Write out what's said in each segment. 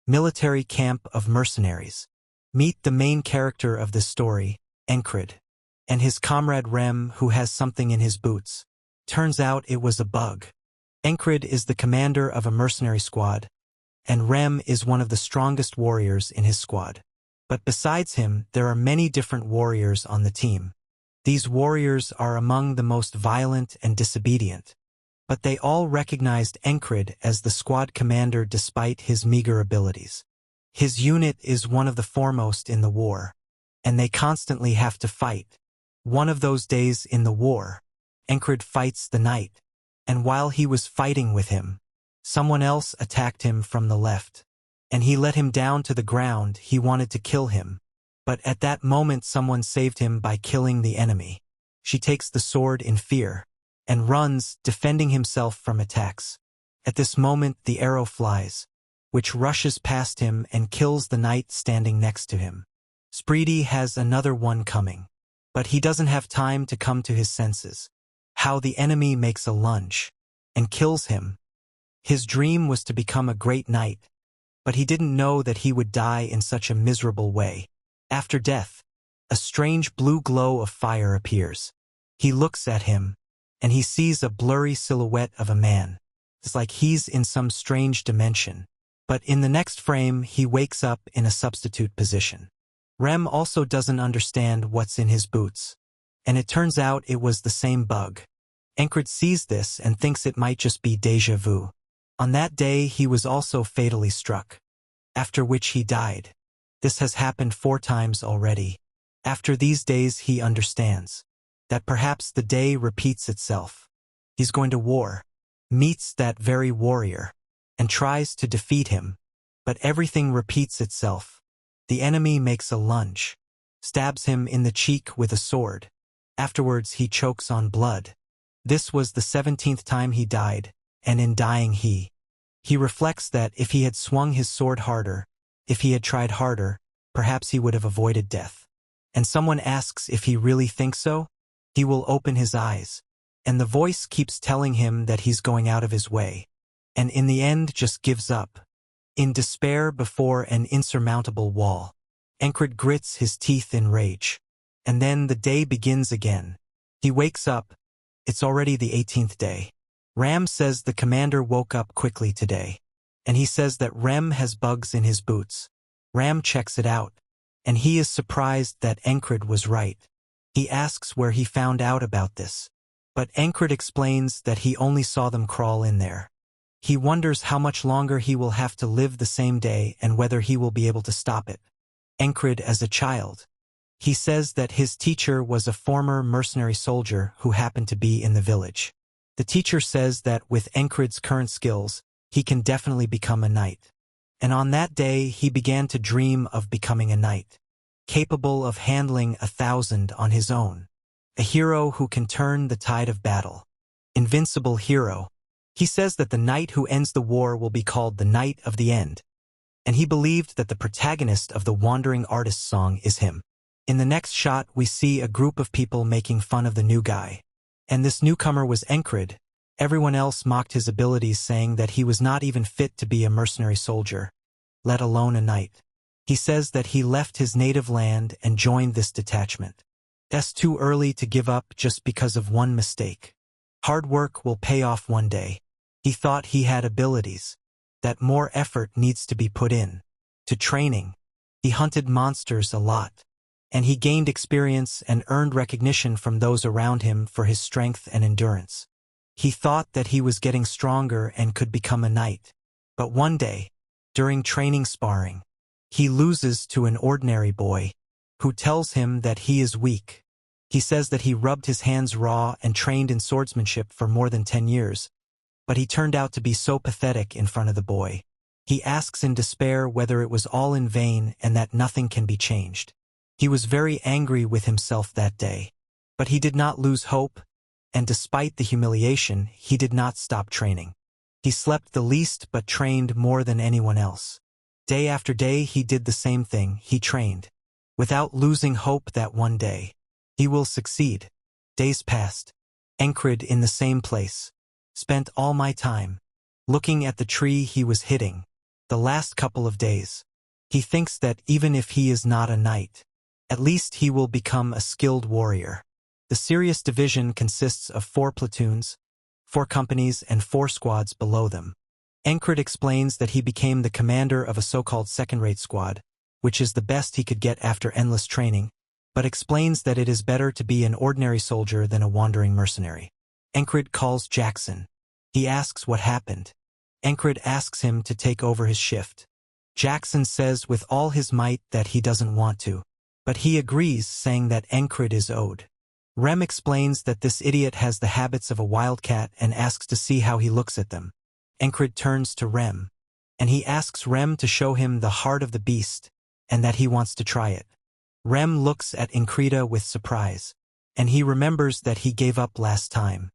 military camp of mercenaries. Meet the main character of this story, Enro, and his comrade Rem, who has something in his boots. Turns out it was a bug. Enro is the commander of a mercenary squad, and Rem is one of the strongest warriors in his squad. But besides him, there are many different warriors on the team. These warriors are among the most violent and disobedient. But they all recognized Enro as the squad commander despite his meager abilities. His unit is one of the foremost in the war, and they constantly have to fight. One of those days in the war, Enro fights the knight, and while he was fighting with him, someone else attacked him from the left, and he let him down to the ground. He wanted to kill him, but at that moment someone saved him by killing the enemy. She takes the sword in fear, and runs, defending himself from attacks. At this moment the arrow flies, which rushes past him and kills the knight standing next to him. Spreedy has another one coming, but he doesn't have time to come to his senses. How the enemy makes a lunge and kills him. His dream was to become a great knight, but he didn't know that he would die in such a miserable way. After death, a strange blue glow of fire appears. He looks at him, and he sees a blurry silhouette of a man. It's like he's in some strange dimension. But in the next frame, he wakes up in a substitute position. Rem also doesn't understand what's in his boots, and it turns out it was the same bug. Enro sees this and thinks it might just be déjà vu. On that day he was also fatally struck, after which he died. This has happened 4 times already. After these days he understands that perhaps the day repeats itself. He's going to war, meets that very warrior, and tries to defeat him, but everything repeats itself. The enemy makes a lunge, stabs him in the cheek with a sword. Afterwards he chokes on blood. This was the 17th time he died, and in dying he reflects that if he had swung his sword harder, if he had tried harder, perhaps he would have avoided death. And someone asks if he really thinks so. He will open his eyes, and the voice keeps telling him that he's going out of his way, and in the end just gives up. In despair before an insurmountable wall, Enro grits his teeth in rage. And then the day begins again. He wakes up. It's already the 18th day. Ram says the commander woke up quickly today, and he says that Rem has bugs in his boots. Ram checks it out, and he is surprised that Enro was right. He asks where he found out about this, but Enro explains that he only saw them crawl in there. He wonders how much longer he will have to live the same day and whether he will be able to stop it. Enro as a child. He says that his teacher was a former mercenary soldier who happened to be in the village. The teacher says that with Enro's current skills, he can definitely become a knight. And on that day he began to dream of becoming a knight, capable of handling 1,000 on his own. A hero who can turn the tide of battle. Invincible hero. He says that the knight who ends the war will be called the Knight of the End. And he believed that the protagonist of the Wandering Artist song is him. In the next shot we see a group of people making fun of the new guy. And this newcomer was Enro. Everyone else mocked his abilities, saying that he was not even fit to be a mercenary soldier, let alone a knight. He says that he left his native land and joined this detachment. That's too early to give up just because of one mistake. Hard work will pay off one day. He thought he had abilities, that more effort needs to be put in to training. He hunted monsters a lot, and he gained experience and earned recognition from those around him for his strength and endurance. He thought that he was getting stronger and could become a knight. But one day, during training sparring, he loses to an ordinary boy who tells him that he is weak. He says that he rubbed his hands raw and trained in swordsmanship for more than 10 years, but he turned out to be so pathetic in front of the boy. He asks in despair whether it was all in vain and that nothing can be changed. He was very angry with himself that day, but he did not lose hope, and despite the humiliation, he did not stop training. He slept the least but trained more than anyone else. Day after day he did the same thing. He trained, without losing hope that one day he will succeed. Days passed. Enro in the same place. Spent all my time looking at the tree he was hitting. the last couple of days. He thinks that even if he is not a knight, at least he will become a skilled warrior. The serious division consists of 4 platoons, 4 companies, and 4 squads below them. Encred explains that he became the commander of a so-called second-rate squad, which is the best he could get after endless training, but explains that it is better to be an ordinary soldier than a wandering mercenary. Encred calls Jackson. He asks what happened. Encred asks him to take over his shift. Jackson says with all his might that he doesn't want to, but he agrees, saying that Encred is owed. Rem explains that this idiot has the habits of a wildcat and asks to see how he looks at them. Encred turns to Rem, and he asks Rem to show him the heart of the beast, and that he wants to try it. Rem looks at Enkrita with surprise, and he remembers that he gave up last time.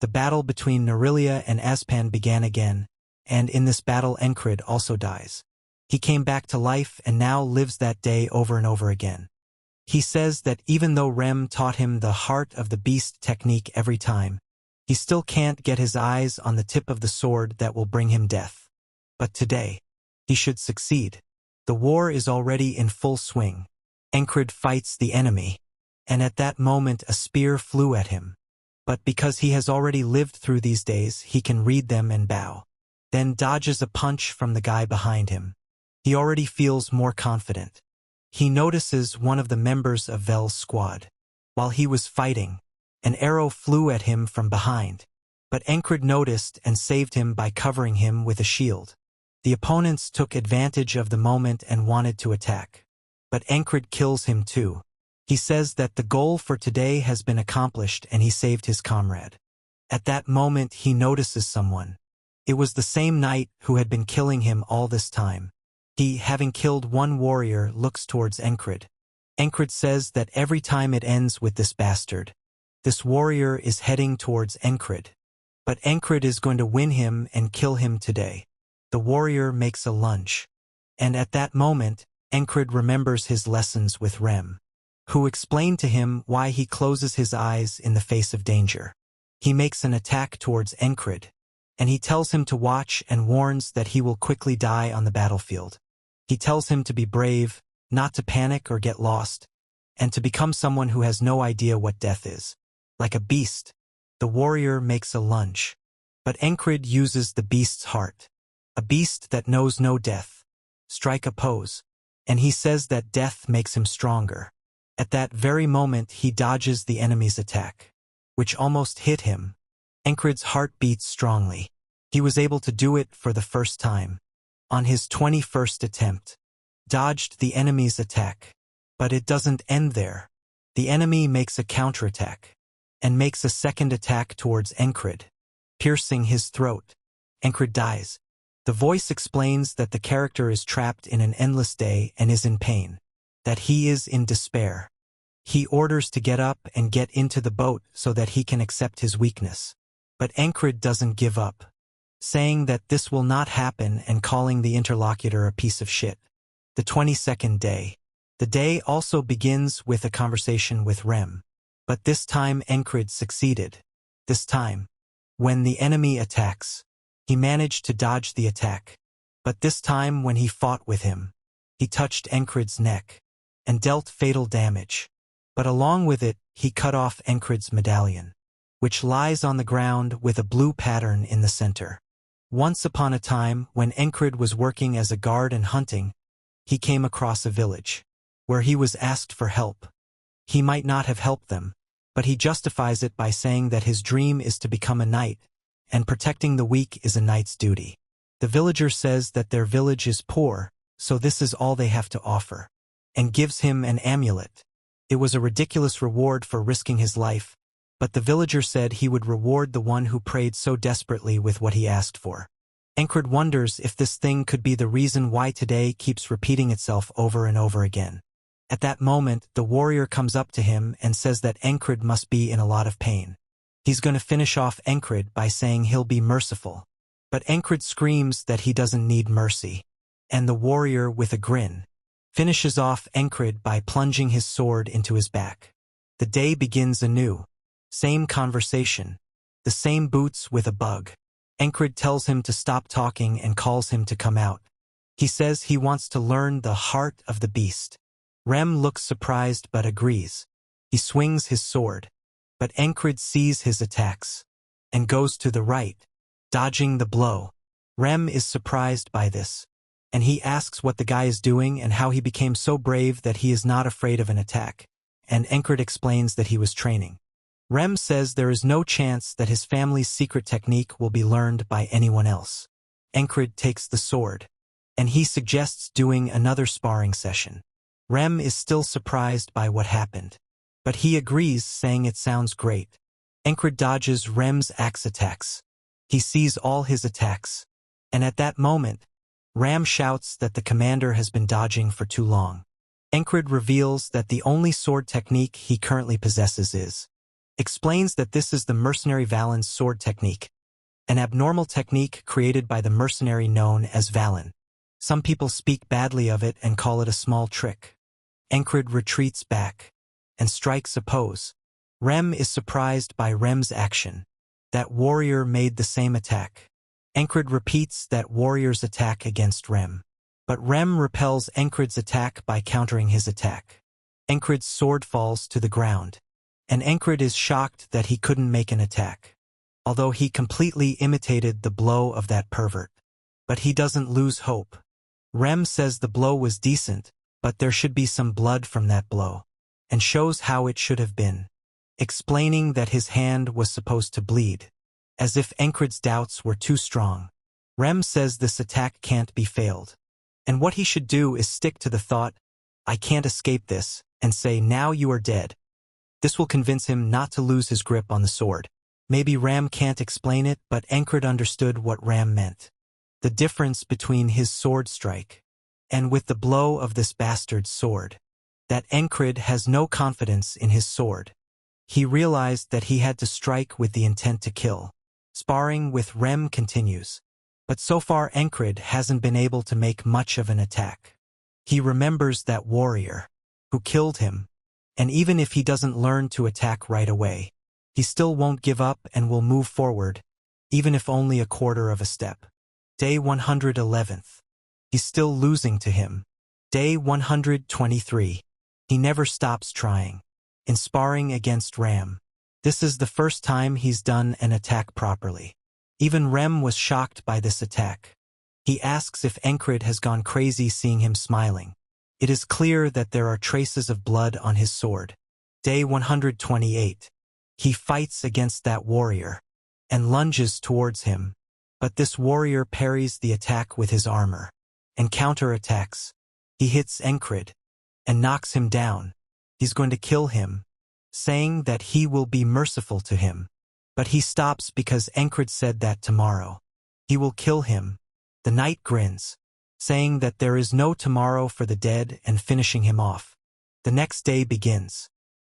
The battle between Narilia and Aspan began again, and in this battle Encred also dies. He came back to life and now lives that day over and over again. He says that even though Rem taught him the heart of the beast technique every time, he still can't get his eyes on the tip of the sword that will bring him death. But today, he should succeed. The war is already in full swing. Encred fights the enemy, and at that moment a spear flew at him. But because he has already lived through these days, he can read them and bow. Then dodges a punch from the guy behind him. He already feels more confident. He notices one of the members of Vel's squad. While he was fighting, an arrow flew at him from behind, but Encred noticed and saved him by covering him with a shield. The opponents took advantage of the moment and wanted to attack, but Encred kills him too. He says that the goal for today has been accomplished and he saved his comrade. At that moment he notices someone. It was the same knight who had been killing him all this time. He, having killed one warrior, looks towards Encred. Encred says that every time it ends with this bastard. This warrior is heading towards Encred. But Encred is going to win him and kill him today. The warrior makes a lunge. And at that moment, Encred remembers his lessons with Rem, who explained to him why he closes his eyes in the face of danger. He makes an attack towards Encred, and he tells him to watch and warns that he will quickly die on the battlefield. He tells him to be brave, not to panic or get lost, and to become someone who has no idea what death is. Like a beast, the warrior makes a lunge. But Encred uses the beast's heart, a beast that knows no death. Strike a pose, and he says that death makes him stronger. At that very moment he dodges the enemy's attack, which almost hit him. Encred's heart beats strongly. He was able to do it for the first time. On his 21st attempt, dodged the enemy's attack. But it doesn't end there. The enemy makes a counterattack, and makes a second attack towards Encred, piercing his throat. Encred dies. The voice explains that the character is trapped in an endless day and is in pain, that he is in despair. He orders to get up and get into the boat so that he can accept his weakness. But Encred doesn't give up, saying that this will not happen and calling the interlocutor a piece of shit. The 22nd day. The day also begins with a conversation with Rem. But this time Encred succeeded. This time, when the enemy attacks, he managed to dodge the attack. But this time when he fought with him, he touched Encred's neck and dealt fatal damage. But along with it, he cut off Encred's medallion, which lies on the ground with a blue pattern in the center. Once upon a time, when Encred was working as a guard and hunting, he came across a village, where he was asked for help. He might not have helped them, but he justifies it by saying that his dream is to become a knight, and protecting the weak is a knight's duty. The villager says that their village is poor, so this is all they have to offer, and gives him an amulet. It was a ridiculous reward for risking his life, but the villager said he would reward the one who prayed so desperately with what he asked for. Encred wonders if this thing could be the reason why today keeps repeating itself over and over again. At that moment, the warrior comes up to him and says that Encred must be in a lot of pain. He's going to finish off Encred by saying he'll be merciful. But Encred screams that he doesn't need mercy. And the warrior, with a grin, finishes off Encred by plunging his sword into his back. The day begins anew. Same conversation. The same boots with a bug. Encred tells him to stop talking and calls him to come out. He says he wants to learn the heart of the beast. Rem looks surprised but agrees. He swings his sword, but Encrid sees his attacks and goes to the right, dodging the blow. Rem is surprised by this, and he asks what the guy is doing and how he became so brave that he is not afraid of an attack, and Encrid explains that he was training. Rem says there is no chance that his family's secret technique will be learned by anyone else. Encrid takes the sword, and he suggests doing another sparring session. Rem is still surprised by what happened, but he agrees, saying it sounds great. Encrid dodges Rem's axe attacks. He sees all his attacks, and at that moment, Ram shouts that the commander has been dodging for too long. Encrid reveals that the only sword technique he currently possesses explains that this is the mercenary Valen's sword technique, an abnormal technique created by the mercenary known as Valen. Some people speak badly of it and call it a small trick. Encrid retreats back and strikes a pose. Rem is surprised by Rem's action. That warrior made the same attack. Encrid repeats that warrior's attack against Rem, but Rem repels Encrid's attack by countering his attack. Encrid's sword falls to the ground, and Encrid is shocked that he couldn't make an attack, although he completely imitated the blow of that pervert. But he doesn't lose hope. Rem says the blow was decent, but there should be some blood from that blow, and shows how it should have been, explaining that his hand was supposed to bleed, as if Encrid's doubts were too strong. Rem says this attack can't be failed, and what he should do is stick to the thought, "I can't escape this," and say, "Now you are dead." This will convince him not to lose his grip on the sword. Maybe Ram can't explain it, but Encrid understood what Ram meant. The difference between his sword strike and with the blow of this bastard's sword. That Encrid has no confidence in his sword. He realized that he had to strike with the intent to kill. Sparring with Rem continues, but so far Encrid hasn't been able to make much of an attack. He remembers that warrior who killed him, and even if he doesn't learn to attack right away, he still won't give up and will move forward, even if only a quarter of a step. Day 111th. He's still losing to him. Day 123. He never stops trying. In sparring against Ram, this is the first time he's done an attack properly. Even Rem was shocked by this attack. He asks if Encrid has gone crazy seeing him smiling. It is clear that there are traces of blood on his sword. Day 128. He fights against that warrior and lunges towards him, but this warrior parries the attack with his armor and counterattacks. He hits Encrid and knocks him down. He's going to kill him, saying that he will be merciful to him. But he stops because Encrid said that tomorrow he will kill him. The knight grins, saying that there is no tomorrow for the dead and finishing him off. The next day begins.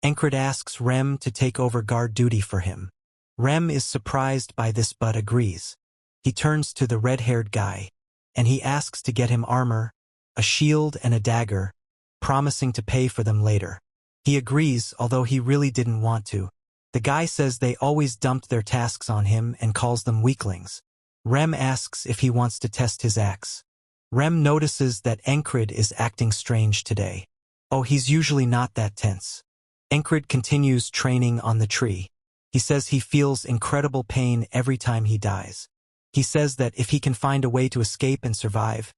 Encrid asks Rem to take over guard duty for him. Rem is surprised by this but agrees. He turns to the red-haired guy, and he asks to get him armor, a shield and a dagger, promising to pay for them later. He agrees, although he really didn't want to. The guy says they always dumped their tasks on him and calls them weaklings. Rem asks if he wants to test his axe. Rem notices that Encrid is acting strange today. Oh, he's usually not that tense. Encrid continues training on the tree. He says he feels incredible pain every time he dies. He says that if he can find a way to escape and survive,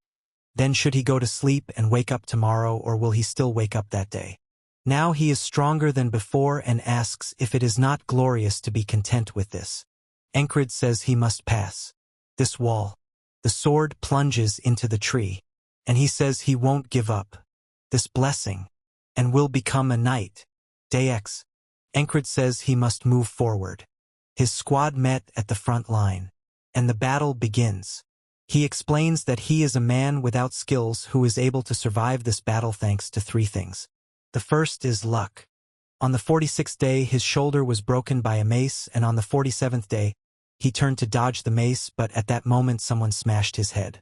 then should he go to sleep and wake up tomorrow, or will he still wake up that day? Now he is stronger than before and asks if it is not glorious to be content with this. Encrid says he must pass this wall. The sword plunges into the tree, and he says he won't give up this blessing and will become a knight. Day X. Encrid says he must move forward. His squad met at the front line, and the battle begins. He explains that he is a man without skills who is able to survive this battle thanks to 3 things. The first is luck. On the 46th day, his shoulder was broken by a mace, and on the 47th day, he turned to dodge the mace, but at that moment someone smashed his head.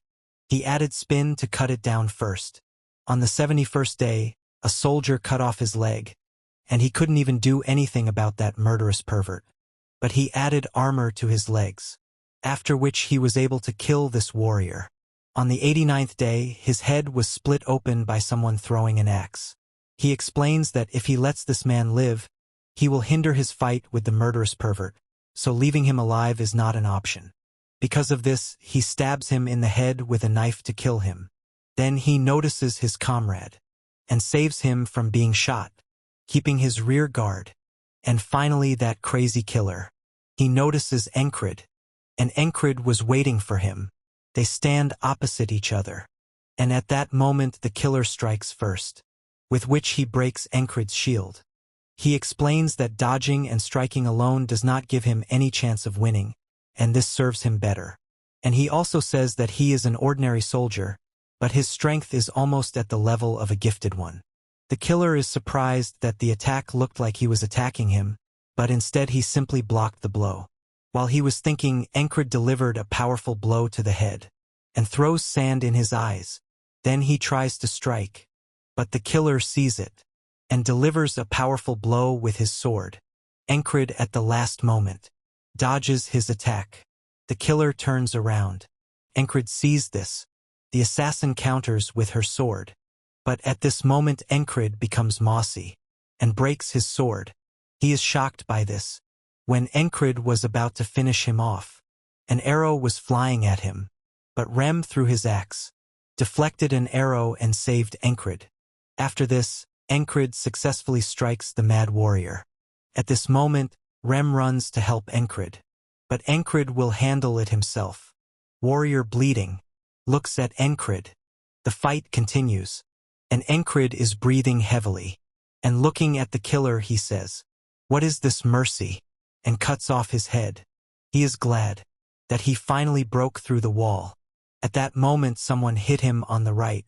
He added spin to cut it down first. On the 71st day, a soldier cut off his leg, and he couldn't even do anything about that murderous pervert. But he added armor to his legs, after which he was able to kill this warrior. On the 89th day, his head was split open by someone throwing an axe. He explains that if he lets this man live, he will hinder his fight with the murderous pervert, so leaving him alive is not an option. Because of this, he stabs him in the head with a knife to kill him. Then he notices his comrade and saves him from being shot, keeping his rear guard. And finally that crazy killer. He notices Encrid, and Encrid was waiting for him. They stand opposite each other. And at that moment the killer strikes first, with which he breaks Encrid's shield. He explains that dodging and striking alone does not give him any chance of winning, and this serves him better. And he also says that he is an ordinary soldier, but his strength is almost at the level of a gifted one. The killer is surprised that the attack looked like he was attacking him, but instead he simply blocked the blow. While he was thinking, Encrid delivered a powerful blow to the head, and throws sand in his eyes. Then he tries to strike, but the killer sees it, and delivers a powerful blow with his sword. Encrid at the last moment dodges his attack. The killer turns around. Encrid sees this. The assassin counters with her sword. But at this moment Encrid becomes mossy, and breaks his sword. He is shocked by this. When Encrid was about to finish him off, an arrow was flying at him, but Rem threw his axe, deflected an arrow and saved Encrid. After this, Encrid successfully strikes the mad warrior. At this moment, Rem runs to help Encrid, but Encrid will handle it himself. Warrior bleeding, looks at Encrid. The fight continues, and Encrid is breathing heavily, and looking at the killer he says, "What is this mercy?" and cuts off his head. He is glad that he finally broke through the wall. At that moment someone hit him on the right.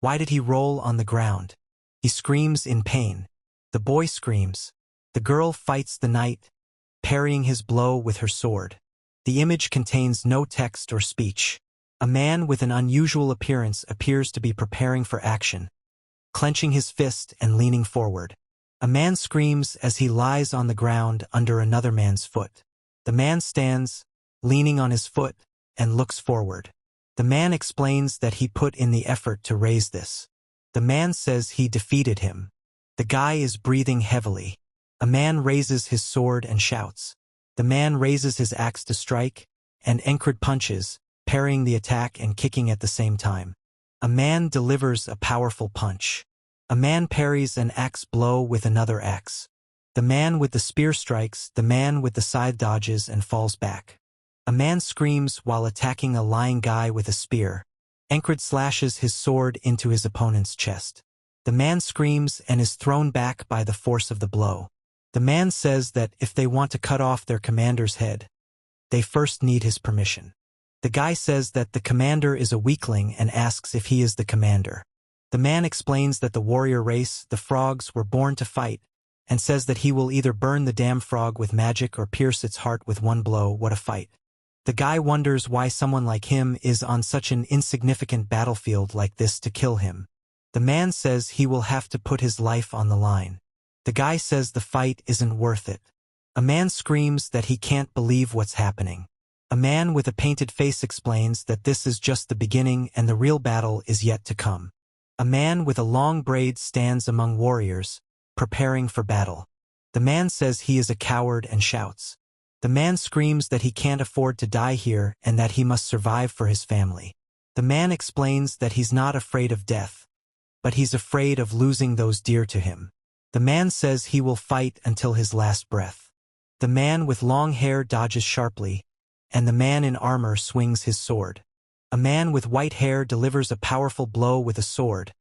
Why did he roll on the ground? He screams in pain. The boy screams. The girl fights the knight, parrying his blow with her sword. The image contains no text or speech. A man with an unusual appearance appears to be preparing for action, clenching his fist and leaning forward. A man screams as he lies on the ground under another man's foot. The man stands, leaning on his foot, and looks forward. The man explains that he put in the effort to raise this. The man says he defeated him. The guy is breathing heavily. A man raises his sword and shouts. The man raises his axe to strike, and Encrid punches, parrying the attack and kicking at the same time. A man delivers a powerful punch. A man parries an axe blow with another axe. The man with the spear strikes, the man with the scythe dodges and falls back. A man screams while attacking a lying guy with a spear. Encrid slashes his sword into his opponent's chest. The man screams and is thrown back by the force of the blow. The man says that if they want to cut off their commander's head, they first need his permission. The guy says that the commander is a weakling and asks if he is the commander. The man explains that the warrior race, the frogs, were born to fight, and says that he will either burn the damn frog with magic or pierce its heart with one blow. What a fight. The guy wonders why someone like him is on such an insignificant battlefield like this to kill him. The man says he will have to put his life on the line. The guy says the fight isn't worth it. A man screams that he can't believe what's happening. A man with a painted face explains that this is just the beginning and the real battle is yet to come. A man with a long braid stands among warriors, preparing for battle. The man says he is a coward and shouts. The man screams that he can't afford to die here and that he must survive for his family. The man explains that he's not afraid of death, but he's afraid of losing those dear to him. The man says he will fight until his last breath. The man with long hair dodges sharply, and the man in armor swings his sword. A man with white hair delivers a powerful blow with a sword,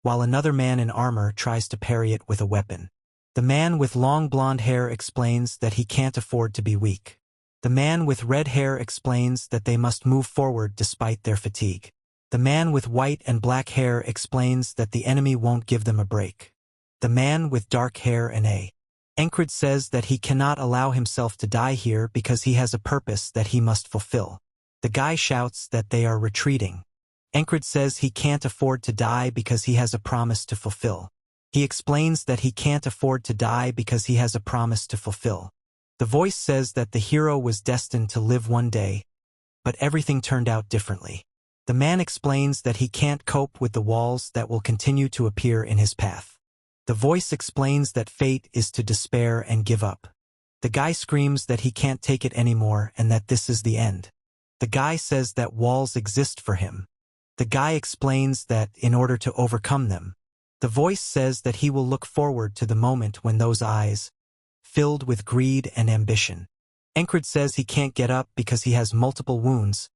while another man in armor tries to parry it with a weapon. The man with long blonde hair explains that he can't afford to be weak. The man with red hair explains that they must move forward despite their fatigue. The man with white and black hair explains that the enemy won't give them a break. The man with dark hair and Encrid says that he cannot allow himself to die here because he has a purpose that he must fulfill. The guy shouts that they are retreating. Encrid says he can't afford to die because he has a promise to fulfill. He explains that he can't afford to die because he has a promise to fulfill. The voice says that the hero was destined to live one day, but everything turned out differently. The man explains that he can't cope with the walls that will continue to appear in his path. The voice explains that fate is to despair and give up. The guy screams that he can't take it anymore and that this is the end. The guy says that walls exist for him. The guy explains that in order to overcome them, the voice says that he will look forward to the moment when those eyes, filled with greed and ambition. Encred says he can't get up because he has multiple wounds,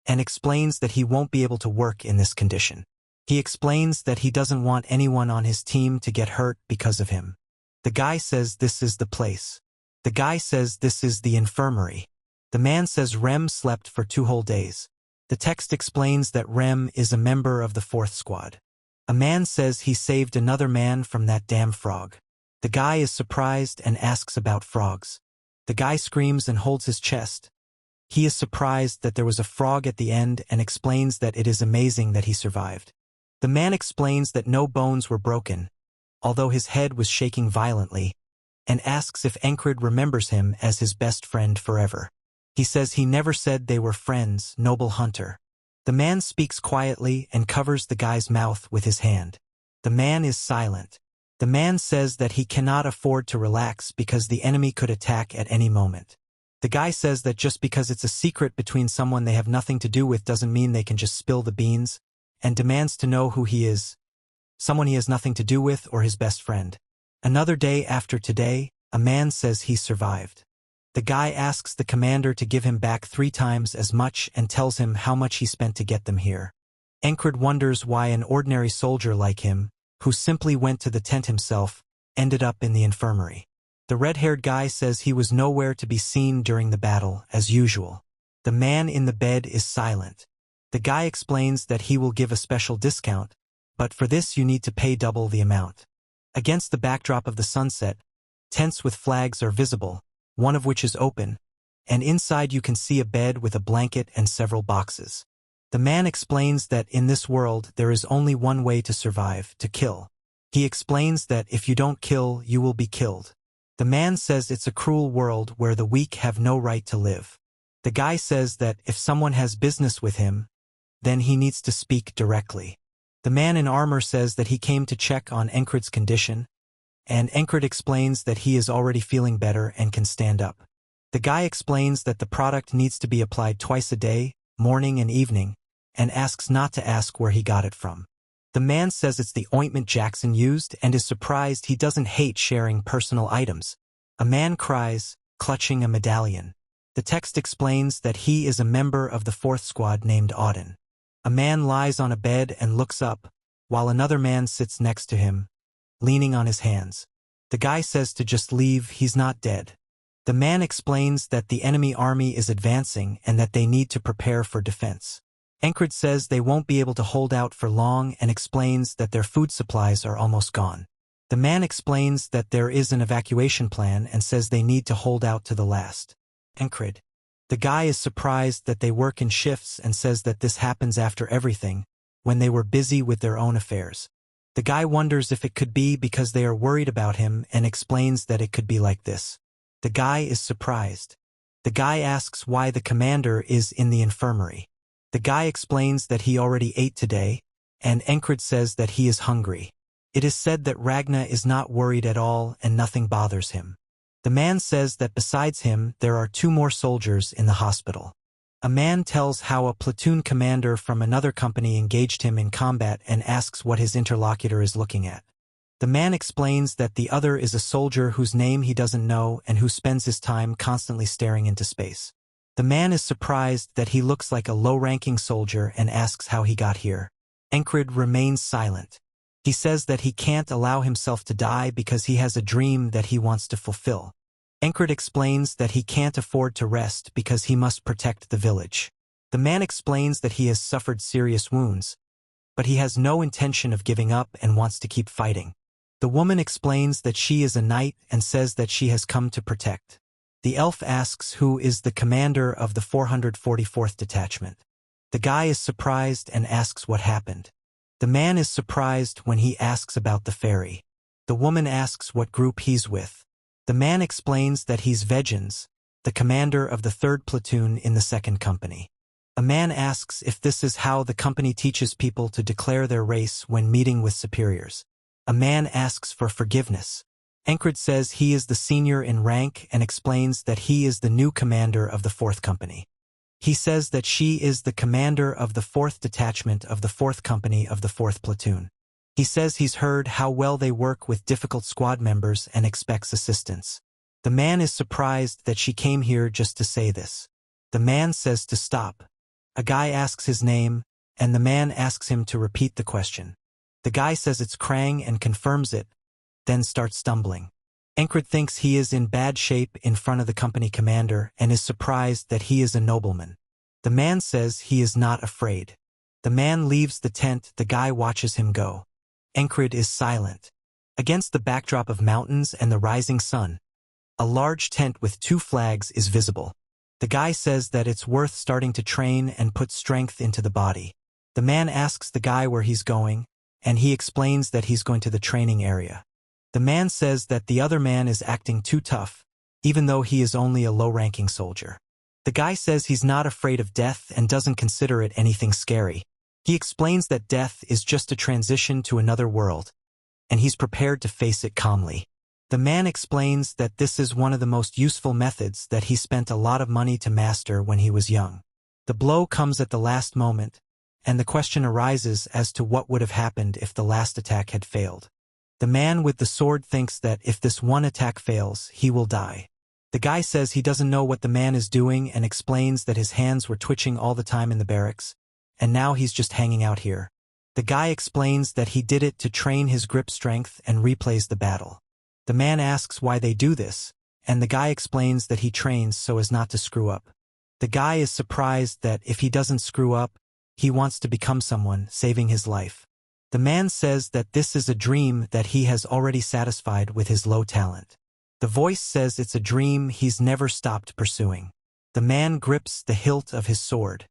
and explains that he won't be able to work in this condition. He explains that he doesn't want anyone on his team to get hurt because of him. The guy says this is the place. The guy says this is the infirmary. The man says Rem slept for 2 whole days. The text explains that Rem is a member of the 4th squad. A man says he saved another man from that damn frog. The guy is surprised and asks about frogs. The guy screams and holds his chest. He is surprised that there was a frog at the end and explains that it is amazing that he survived. The man explains that no bones were broken, although his head was shaking violently, and asks if Encred remembers him as his best friend forever. He says he never said they were friends, noble hunter. The man speaks quietly and covers the guy's mouth with his hand. The man is silent. The man says that he cannot afford to relax because the enemy could attack at any moment. The guy says that just because it's a secret between someone they have nothing to do with doesn't mean they can just spill the beans, and demands to know who he is, someone he has nothing to do with or his best friend. Another day after today, a man says he survived. The guy asks the commander to give him back 3 times as much and tells him how much he spent to get them here. Encred wonders why an ordinary soldier like him, who simply went to the tent himself, ended up in the infirmary. The red-haired guy says he was nowhere to be seen during the battle, as usual. The man in the bed is silent. The guy explains that he will give a special discount, but for this you need to pay double the amount. Against the backdrop of the sunset, tents with flags are visible, one of which is open, and inside you can see a bed with a blanket and several boxes. The man explains that in this world there is only one way to survive, to kill. He explains that if you don't kill, you will be killed. The man says it's a cruel world where the weak have no right to live. The guy says that if someone has business with him, then he needs to speak directly. The man in armor says that he came to check on Encred's condition, and Encred explains that he is already feeling better and can stand up. The guy explains that the product needs to be applied twice a day, morning and evening, and asks not to ask where he got it from. The man says it's the ointment Jackson used and is surprised he doesn't hate sharing personal items. A man cries, clutching a medallion. The text explains that he is a member of the 4th squad named Auden. A man lies on a bed and looks up, while another man sits next to him, leaning on his hands. The guy says to just leave, he's not dead. The man explains that the enemy army is advancing and that they need to prepare for defense. Encred says they won't be able to hold out for long and explains that their food supplies are almost gone. The man explains that there is an evacuation plan and says they need to hold out to the last. Encred. The guy is surprised that they work in shifts and says that this happens after everything, when they were busy with their own affairs. The guy wonders if it could be because they are worried about him and explains that it could be like this. The guy is surprised. The guy asks why the commander is in the infirmary. The guy explains that he already ate today, and Encred says that he is hungry. It is said that Ragna is not worried at all and nothing bothers him. The man says that besides him there are 2 more soldiers in the hospital. A man tells how a platoon commander from another company engaged him in combat and asks what his interlocutor is looking at. The man explains that the other is a soldier whose name he doesn't know and who spends his time constantly staring into space. The man is surprised that he looks like a low-ranking soldier and asks how he got here. Encred remains silent. He says that he can't allow himself to die because he has a dream that he wants to fulfill. Encred explains that he can't afford to rest because he must protect the village. The man explains that he has suffered serious wounds, but he has no intention of giving up and wants to keep fighting. The woman explains that she is a knight and says that she has come to protect. The elf asks who is the commander of the 444th detachment. The guy is surprised and asks what happened. The man is surprised when he asks about the ferry. The woman asks what group he's with. The man explains that he's Vegans, the commander of the 3rd platoon in the 2nd company. A man asks if this is how the company teaches people to declare their race when meeting with superiors. A man asks for forgiveness. Encred says he is the senior in rank and explains that he is the new commander of the 4th Company. He says that she is the commander of the 4th Detachment of the 4th Company of the 4th Platoon. He says he's heard how well they work with difficult squad members and expects assistance. The man is surprised that she came here just to say this. The man says to stop. A guy asks his name, and the man asks him to repeat the question. The guy says it's Krang and confirms it, then starts stumbling. Encred thinks he is in bad shape in front of the company commander and is surprised that he is a nobleman. The man says he is not afraid. The man leaves the tent, the guy watches him go. Encred is silent. Against the backdrop of mountains and the rising sun, a large tent with 2 flags is visible. The guy says that it's worth starting to train and put strength into the body. The man asks the guy where he's going, and he explains that he's going to the training area. The man says that the other man is acting too tough, even though he is only a low-ranking soldier. The guy says he's not afraid of death and doesn't consider it anything scary. He explains that death is just a transition to another world, and he's prepared to face it calmly. The man explains that this is one of the most useful methods that he spent a lot of money to master when he was young. The blow comes at the last moment, and the question arises as to what would have happened if the last attack had failed. The man with the sword thinks that if this one attack fails, he will die. The guy says he doesn't know what the man is doing and explains that his hands were twitching all the time in the barracks, and now he's just hanging out here. The guy explains that he did it to train his grip strength and replays the battle. The man asks why they do this, and the guy explains that he trains so as not to screw up. The guy is surprised that if he doesn't screw up, he wants to become someone, saving his life. The man says that this is a dream that he has already satisfied with his low talent. The voice says it's a dream he's never stopped pursuing. The man grips the hilt of his sword.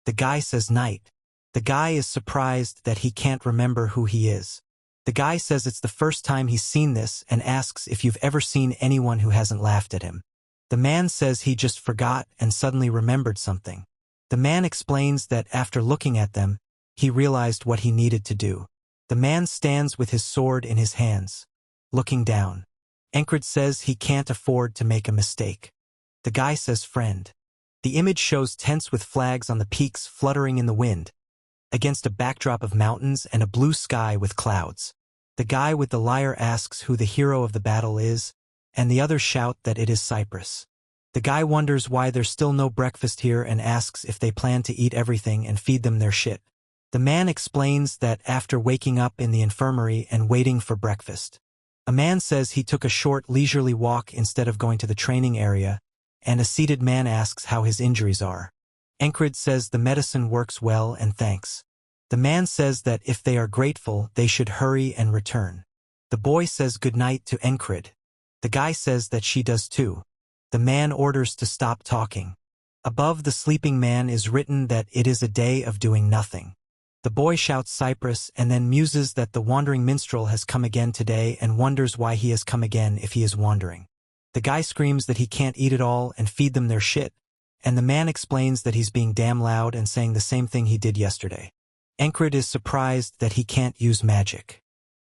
The guy says knight. The guy is surprised that he can't remember who he is. The guy says it's the first time he's seen this and asks if you've ever seen anyone who hasn't laughed at him. The man says he just forgot and suddenly remembered something. The man explains that after looking at them, he realized what he needed to do. The man stands with his sword in his hands, looking down. Encred says he can't afford to make a mistake. The guy says friend. The image shows tents with flags on the peaks fluttering in the wind, against a backdrop of mountains and a blue sky with clouds. The guy with the lyre asks who the hero of the battle is, and the others shout that it is Cyprus. The guy wonders why there's still no breakfast here and asks if they plan to eat everything and feed them their shit. The man explains that after waking up in the infirmary and waiting for breakfast, a man says he took a short leisurely walk instead of going to the training area, and a seated man asks how his injuries are. Encred says the medicine works well and thanks. The man says that if they are grateful, they should hurry and return. The boy says goodnight to Encred. The guy says that she does too. The man orders to stop talking. Above the sleeping man is written that it is a day of doing nothing. The boy shouts Cyprus and then muses that the wandering minstrel has come again today and wonders why he has come again if he is wandering. The guy screams that he can't eat it all and feed them their shit, and the man explains that he's being damn loud and saying the same thing he did yesterday. Encred is surprised that he can't use magic.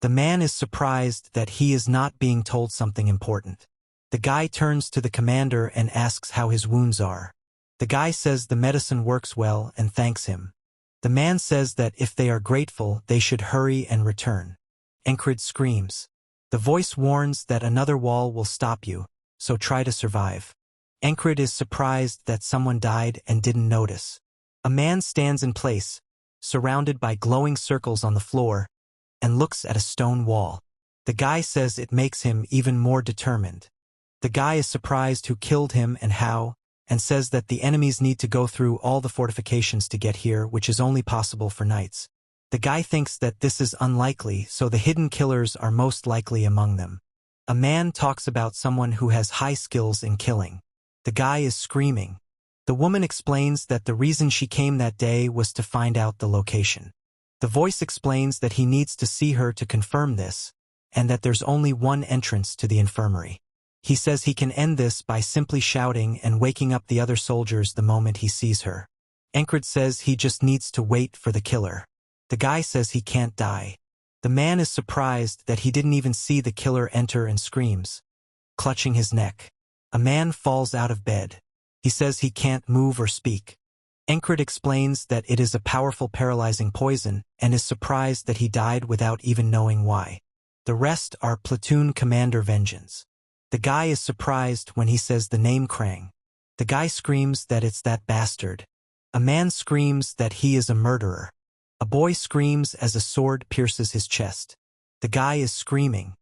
The man is surprised that he is not being told something important. The guy turns to the commander and asks how his wounds are. The guy says the medicine works well and thanks him. The man says that if they are grateful, they should hurry and return. Encred screams. The voice warns that another wall will stop you, so try to survive. Encred is surprised that someone died and didn't notice. A man stands in place, surrounded by glowing circles on the floor, and looks at a stone wall. The guy says it makes him even more determined. The guy is surprised who killed him and how, and says that the enemies need to go through all the fortifications to get here, which is only possible for knights. The guy thinks that this is unlikely, so the hidden killers are most likely among them. A man talks about someone who has high skills in killing. The guy is screaming. The woman explains that the reason she came that day was to find out the location. The voice explains that he needs to see her to confirm this, and that there's only one entrance to the infirmary. He says he can end this by simply shouting and waking up the other soldiers the moment he sees her. Encred says he just needs to wait for the killer. The guy says he can't die. The man is surprised that he didn't even see the killer enter and screams, clutching his neck. A man falls out of bed. He says he can't move or speak. Encred explains that it is a powerful paralyzing poison and is surprised that he died without even knowing why. The rest are platoon commander vengeance. The guy is surprised when he says the name Krang. The guy screams that it's that bastard. A man screams that he is a murderer. A boy screams as a sword pierces his chest. The guy is screaming.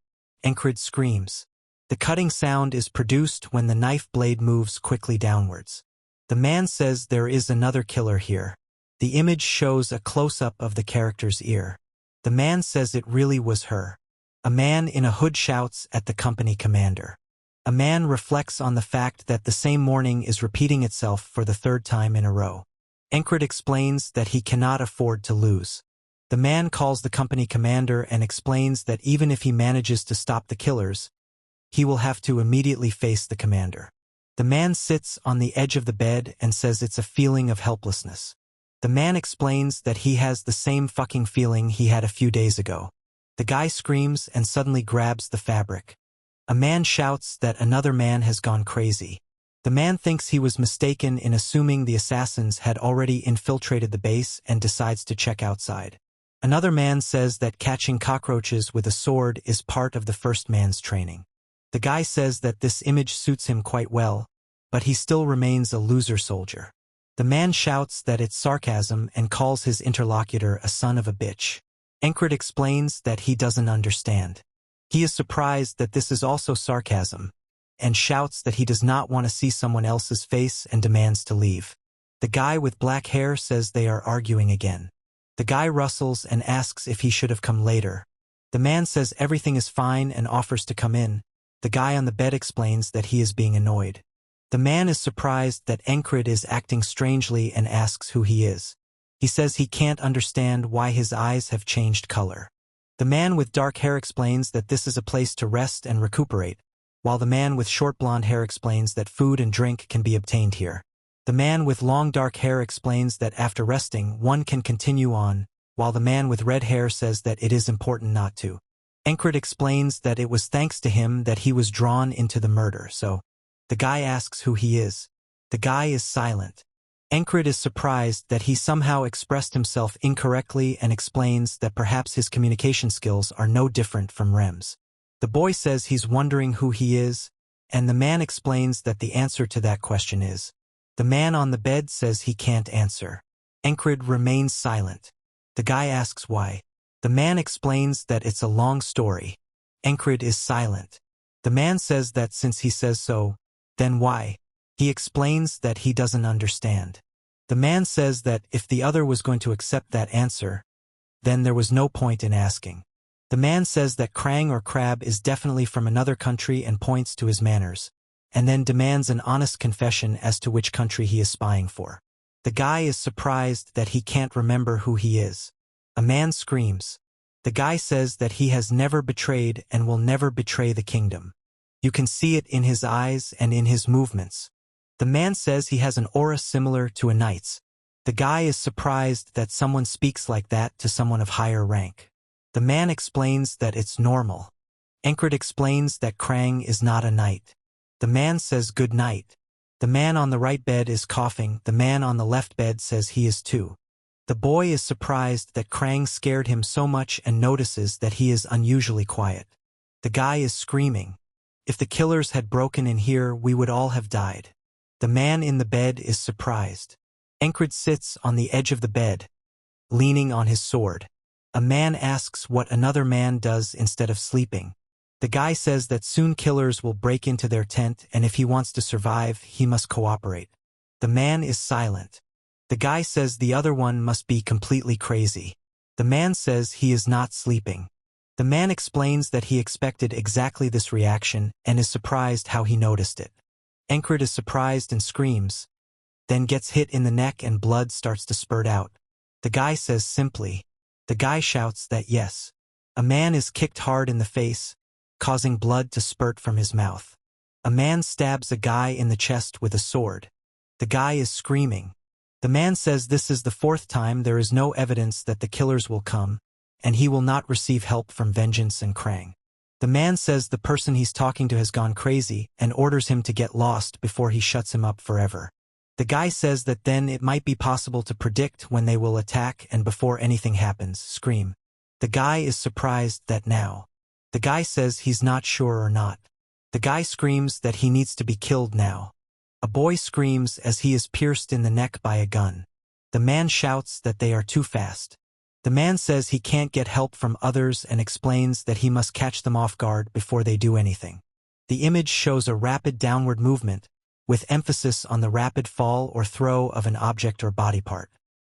Encred screams. The cutting sound is produced when the knife blade moves quickly downwards. The man says there is another killer here. The image shows a close-up of the character's ear. The man says it really was her. A man in a hood shouts at the company commander. A man reflects on the fact that the same morning is repeating itself for the third time in a row. Encred explains that he cannot afford to lose. The man calls the company commander and explains that even if he manages to stop the killers, he will have to immediately face the commander. The man sits on the edge of the bed and says it's a feeling of helplessness. The man explains that he has the same fucking feeling he had a few days ago. The guy screams and suddenly grabs the fabric. A man shouts that another man has gone crazy. The man thinks he was mistaken in assuming the assassins had already infiltrated the base and decides to check outside. Another man says that catching cockroaches with a sword is part of the first man's training. The guy says that this image suits him quite well, but he still remains a loser soldier. The man shouts that it's sarcasm and calls his interlocutor a son of a bitch. Encred explains that he doesn't understand. He is surprised that this is also sarcasm, and shouts that he does not want to see someone else's face and demands to leave. The guy with black hair says they are arguing again. The guy rustles and asks if he should have come later. The man says everything is fine and offers to come in. The guy on the bed explains that he is being annoyed. The man is surprised that Encred is acting strangely and asks who he is. He says he can't understand why his eyes have changed color. The man with dark hair explains that this is a place to rest and recuperate, while the man with short blonde hair explains that food and drink can be obtained here. The man with long dark hair explains that after resting, one can continue on, while the man with red hair says that it is important not to. Encred explains that it was thanks to him that he was drawn into the murder, so the guy asks who he is. The guy is silent. Encred is surprised that he somehow expressed himself incorrectly and explains that perhaps his communication skills are no different from Rem's. The boy says he's wondering who he is, and the man explains that the answer to that question is. The man on the bed says he can't answer. Encred remains silent. The guy asks why. The man explains that it's a long story. Encred is silent. The man says that since he says so, then why? He explains that he doesn't understand. The man says that if the other was going to accept that answer, then there was no point in asking. The man says that Krang or Crab is definitely from another country and points to his manners, and then demands an honest confession as to which country he is spying for. The guy is surprised that he can't remember who he is. A man screams. The guy says that he has never betrayed and will never betray the kingdom. You can see it in his eyes and in his movements. The man says he has an aura similar to a knight's. The guy is surprised that someone speaks like that to someone of higher rank. The man explains that it's normal. Encred explains that Krang is not a knight. The man says good night. The man on the right bed is coughing. The man on the left bed says he is too. The boy is surprised that Krang scared him so much and notices that he is unusually quiet. The guy is screaming. If the killers had broken in here, we would all have died. The man in the bed is surprised. Encred sits on the edge of the bed, leaning on his sword. A man asks what another man does instead of sleeping. The guy says that soon killers will break into their tent and if he wants to survive, he must cooperate. The man is silent. The guy says the other one must be completely crazy. The man says he is not sleeping. The man explains that he expected exactly this reaction and is surprised how he noticed it. Encred is surprised and screams, then gets hit in the neck and blood starts to spurt out. The guy says simply. The guy shouts that yes. A man is kicked hard in the face, causing blood to spurt from his mouth. A man stabs a guy in the chest with a sword. The guy is screaming. The man says this is the fourth time there is no evidence that the killers will come, and he will not receive help from Vengeance and Krang. The man says the person he's talking to has gone crazy and orders him to get lost before he shuts him up forever. The guy says that then it might be possible to predict when they will attack and before anything happens, scream. The guy is surprised that now. The guy says he's not sure or not. The guy screams that he needs to be killed now. A boy screams as he is pierced in the neck by a gun. The man shouts that they are too fast. The man says he can't get help from others and explains that he must catch them off guard before they do anything. The image shows a rapid downward movement, with emphasis on the rapid fall or throw of an object or body part.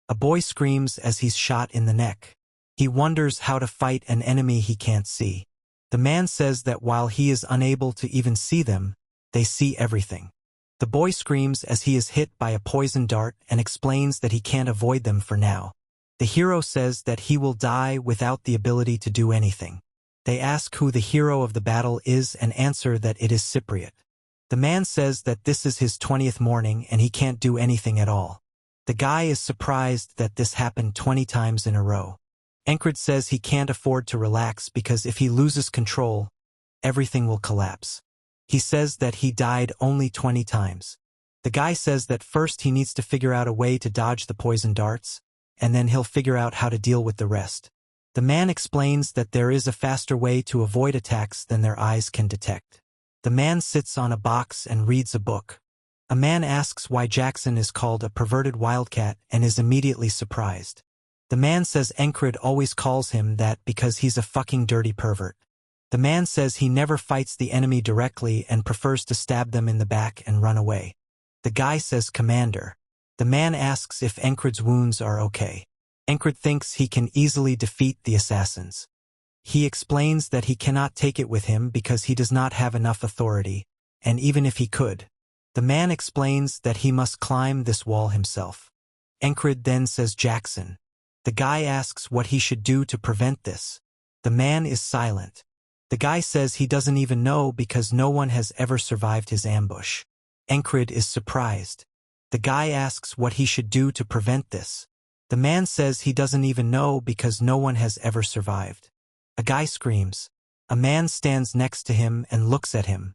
A boy screams as he's shot in the neck. He wonders how to fight an enemy he can't see. The man says that while he is unable to even see them, they see everything. The boy screams as he is hit by a poison dart and explains that he can't avoid them for now. The hero says that he will die without the ability to do anything. They ask who the hero of the battle is and answer that it is Cypriot. The man says that this is his 20th morning and he can't do anything at all. The guy is surprised that this happened 20 times in a row. Encred says he can't afford to relax because if he loses control, everything will collapse. He says that he died only 20 times. The guy says that first he needs to figure out a way to dodge the poison darts, and then he'll figure out how to deal with the rest. The man explains that there is a faster way to avoid attacks than their eyes can detect. The man sits on a box and reads a book. A man asks why Jackson is called a perverted wildcat and is immediately surprised. The man says Encred always calls him that because he's a fucking dirty pervert. The man says he never fights the enemy directly and prefers to stab them in the back and run away. The guy says Commander. The man asks if Encred's wounds are okay. Encred thinks he can easily defeat the assassins. He explains that he cannot take it with him because he does not have enough authority, and even if he could. The man explains that he must climb this wall himself. Encred then says Jackson. The guy asks what he should do to prevent this. The man is silent. The guy says he doesn't even know because no one has ever survived his ambush. Encred is surprised. The guy asks what he should do to prevent this. The man says he doesn't even know because no one has ever survived. A guy screams. A man stands next to him and looks at him.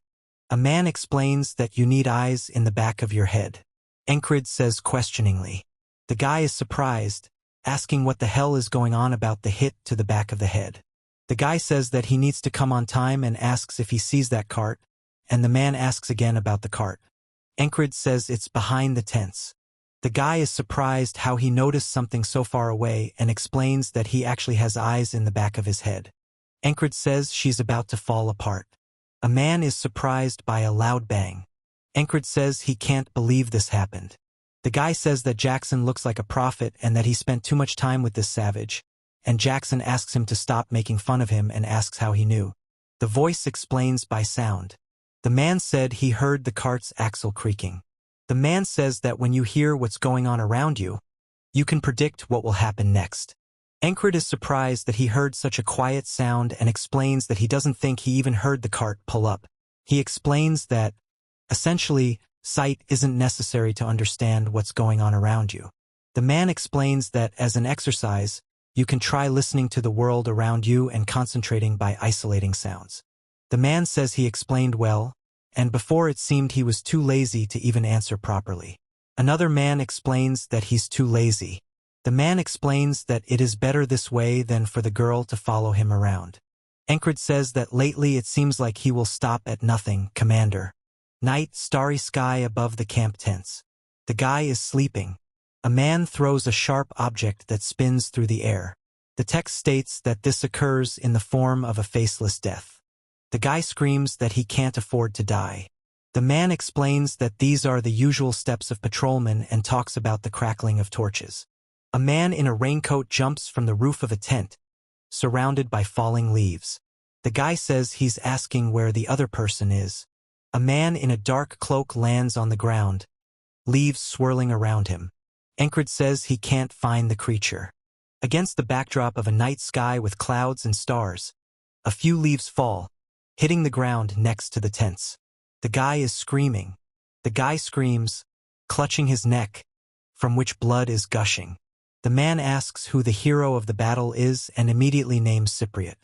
A man explains that you need eyes in the back of your head. Encred says questioningly. The guy is surprised, asking what the hell is going on about the hit to the back of the head. The guy says that he needs to come on time and asks if he sees that cart, and the man asks again about the cart. Encred says it's behind the tents. The guy is surprised how he noticed something so far away and explains that he actually has eyes in the back of his head. Encred says she's about to fall apart. A man is surprised by a loud bang. Encred says he can't believe this happened. The guy says that Jackson looks like a prophet and that he spent too much time with this savage, and Jackson asks him to stop making fun of him and asks how he knew. The voice explains by sound. The man said he heard the cart's axle creaking. The man says that when you hear what's going on around you, you can predict what will happen next. Encred is surprised that he heard such a quiet sound and explains that he doesn't think he even heard the cart pull up. He explains that, essentially, sight isn't necessary to understand what's going on around you. The man explains that as an exercise, you can try listening to the world around you and concentrating by isolating sounds. The man says he explained well, and before it seemed he was too lazy to even answer properly. Another man explains that he's too lazy. The man explains that it is better this way than for the girl to follow him around. Encred says that lately it seems like he will stop at nothing, Commander. Night, starry sky above the camp tents. The guy is sleeping. A man throws a sharp object that spins through the air. The text states that this occurs in the form of a faceless death. The guy screams that he can't afford to die. The man explains that these are the usual steps of patrolmen and talks about the crackling of torches. A man in a raincoat jumps from the roof of a tent, surrounded by falling leaves. The guy says he's asking where the other person is. A man in a dark cloak lands on the ground, leaves swirling around him. Encred says he can't find the creature. Against the backdrop of a night sky with clouds and stars, a few leaves fall, hitting the ground next to the tents. The guy is screaming. The guy screams, clutching his neck, from which blood is gushing. The man asks who the hero of the battle is and immediately names Cypriot.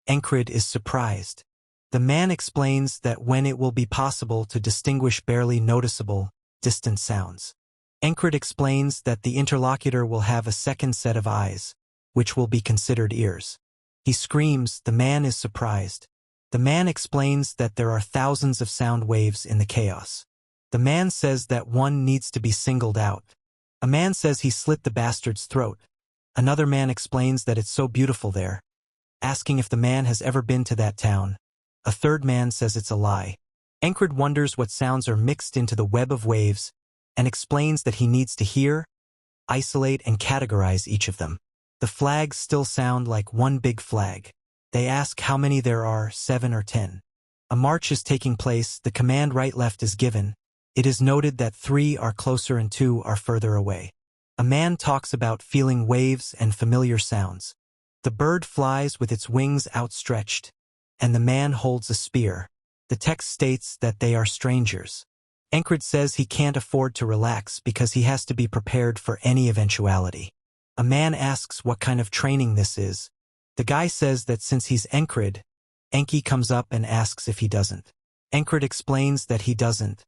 Encrid is surprised. The man explains that when it will be possible to distinguish barely noticeable, distant sounds. Encrid explains that the interlocutor will have a second set of eyes, which will be considered ears. He screams. The man is surprised. The man explains that there are thousands of sound waves in the chaos. The man says that one needs to be singled out. A man says he slit the bastard's throat. Another man explains that it's so beautiful there, asking if the man has ever been to that town. A third man says it's a lie. Encrid wonders what sounds are mixed into the web of waves and explains that he needs to hear, isolate, and categorize each of them. The flags still sound like one big flag. They ask how many there are, 7 or 10. A march is taking place. The command right-left is given. It is noted that 3 are closer and 2 are further away. A man talks about feeling waves and familiar sounds. The bird flies with its wings outstretched, and the man holds a spear. The text states that they are strangers. Encrid says he can't afford to relax because he has to be prepared for any eventuality. A man asks what kind of training this is. The guy says that since he's Encrid, Enki comes up and asks if he doesn't. Encrid explains that he doesn't,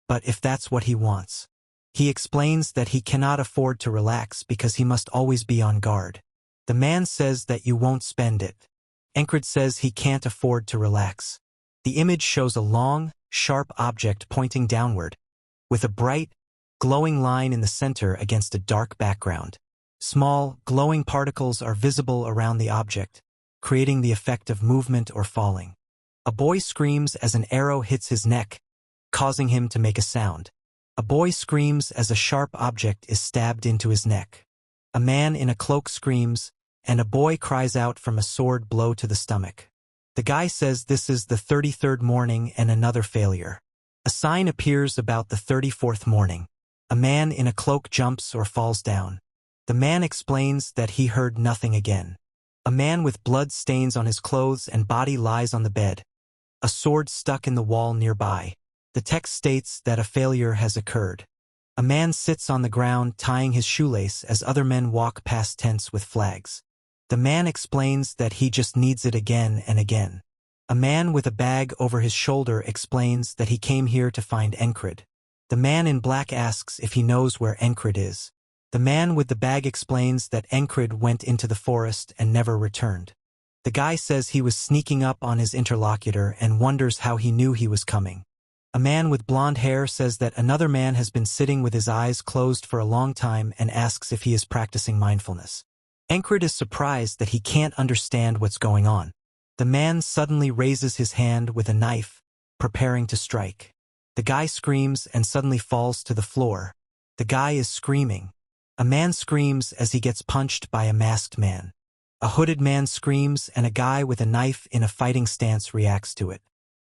but if that's what he wants. He explains that he cannot afford to relax because he must always be on guard. The man says that you won't spend it. Encrid says he can't afford to relax. The image shows a long, sharp object pointing downward, with a bright, glowing line in the center against a dark background. Small, glowing particles are visible around the object, creating the effect of movement or falling. A boy screams as an arrow hits his neck, causing him to make a sound. A boy screams as a sharp object is stabbed into his neck. A man in a cloak screams, and a boy cries out from a sword blow to the stomach. The guy says this is the 33rd morning and another failure. A sign appears about the 34th morning. A man in a cloak jumps or falls down. The man explains that he heard nothing again. A man with blood stains on his clothes and body lies on the bed. A sword stuck in the wall nearby. The text states that a failure has occurred. A man sits on the ground tying his shoelace as other men walk past tents with flags. The man explains that he just needs it again and again. A man with a bag over his shoulder explains that he came here to find Encrid. The man in black asks if he knows where Encrid is. The man with the bag explains that Encrid went into the forest and never returned. The guy says he was sneaking up on his interlocutor and wonders how he knew he was coming. A man with blonde hair says that another man has been sitting with his eyes closed for a long time and asks if he is practicing mindfulness. Encrid is surprised that he can't understand what's going on. The man suddenly raises his hand with a knife, preparing to strike. The guy screams and suddenly falls to the floor. The guy is screaming. A man screams as he gets punched by a masked man. A hooded man screams and a guy with a knife in a fighting stance reacts to it.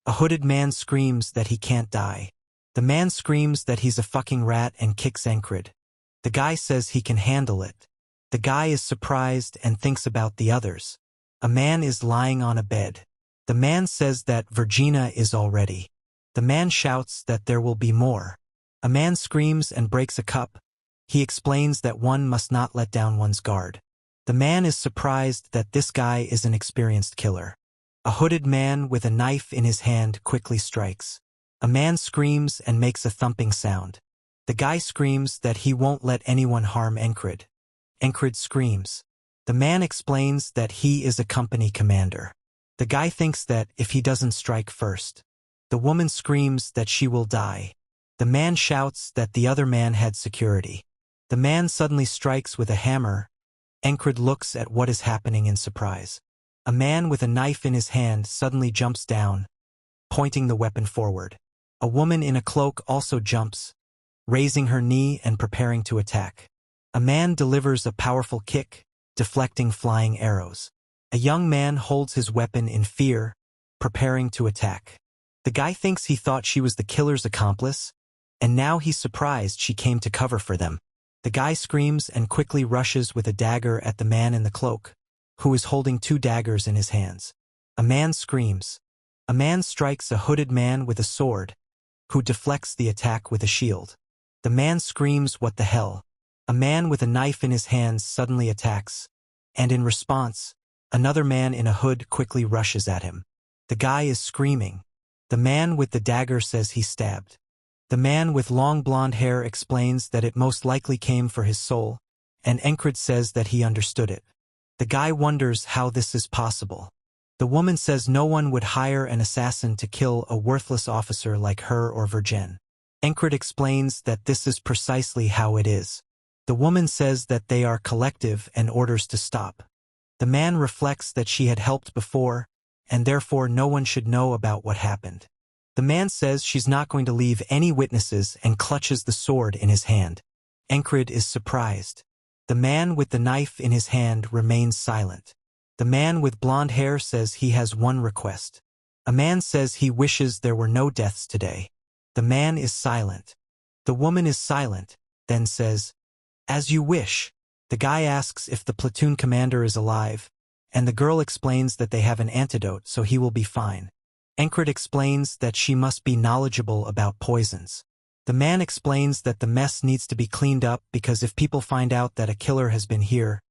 A hooded man screams that he can't die. The man screams that he's a fucking rat and kicks Encrid. The guy says he can handle it. The guy is surprised and thinks about the others. A man is lying on a bed. The man says that Virginia is already. The man shouts that there will be more. A man screams and breaks a cup. He explains that one must not let down one's guard. The man is surprised that this guy is an experienced killer. A hooded man with a knife in his hand quickly strikes. A man screams and makes a thumping sound. The guy screams that he won't let anyone harm Encrid. Encrid screams. The man explains that he is a company commander. The guy thinks that if he doesn't strike first, the woman screams that she will die. The man shouts that the other man had security. The man suddenly strikes with a hammer. Encrid looks at what is happening in surprise. A man with a knife in his hand suddenly jumps down, pointing the weapon forward. A woman in a cloak also jumps, raising her knee and preparing to attack. A man delivers a powerful kick, deflecting flying arrows. A young man holds his weapon in fear, preparing to attack. The guy thinks he thought she was the killer's accomplice, and now he's surprised she came to cover for them. The guy screams and quickly rushes with a dagger at the man in the cloak, who is holding 2 daggers in his hands. A man screams. A man strikes a hooded man with a sword, who deflects the attack with a shield. The man screams, "What the hell?" A man with a knife in his hands suddenly attacks, and in response, another man in a hood quickly rushes at him. The guy is screaming. The man with the dagger says he's stabbed. The man with long blonde hair explains that it most likely came for his soul, and Encred says that he understood it. The guy wonders how this is possible. The woman says no one would hire an assassin to kill a worthless officer like her or Virgin. Encred explains that this is precisely how it is. The woman says that they are collective and orders to stop. The man reflects that she had helped before, and therefore no one should know about what happened. The man says she's not going to leave any witnesses and clutches the sword in his hand. Encred is surprised. The man with the knife in his hand remains silent. The man with blonde hair says he has one request. A man says he wishes there were no deaths today. The man is silent. The woman is silent, then says, "As you wish." The guy asks if the platoon commander is alive, and the girl explains that they have an antidote so he will be fine. Encred explains that she must be knowledgeable about poisons. The man explains that the mess needs to be cleaned up because if people find out that a killer has been here,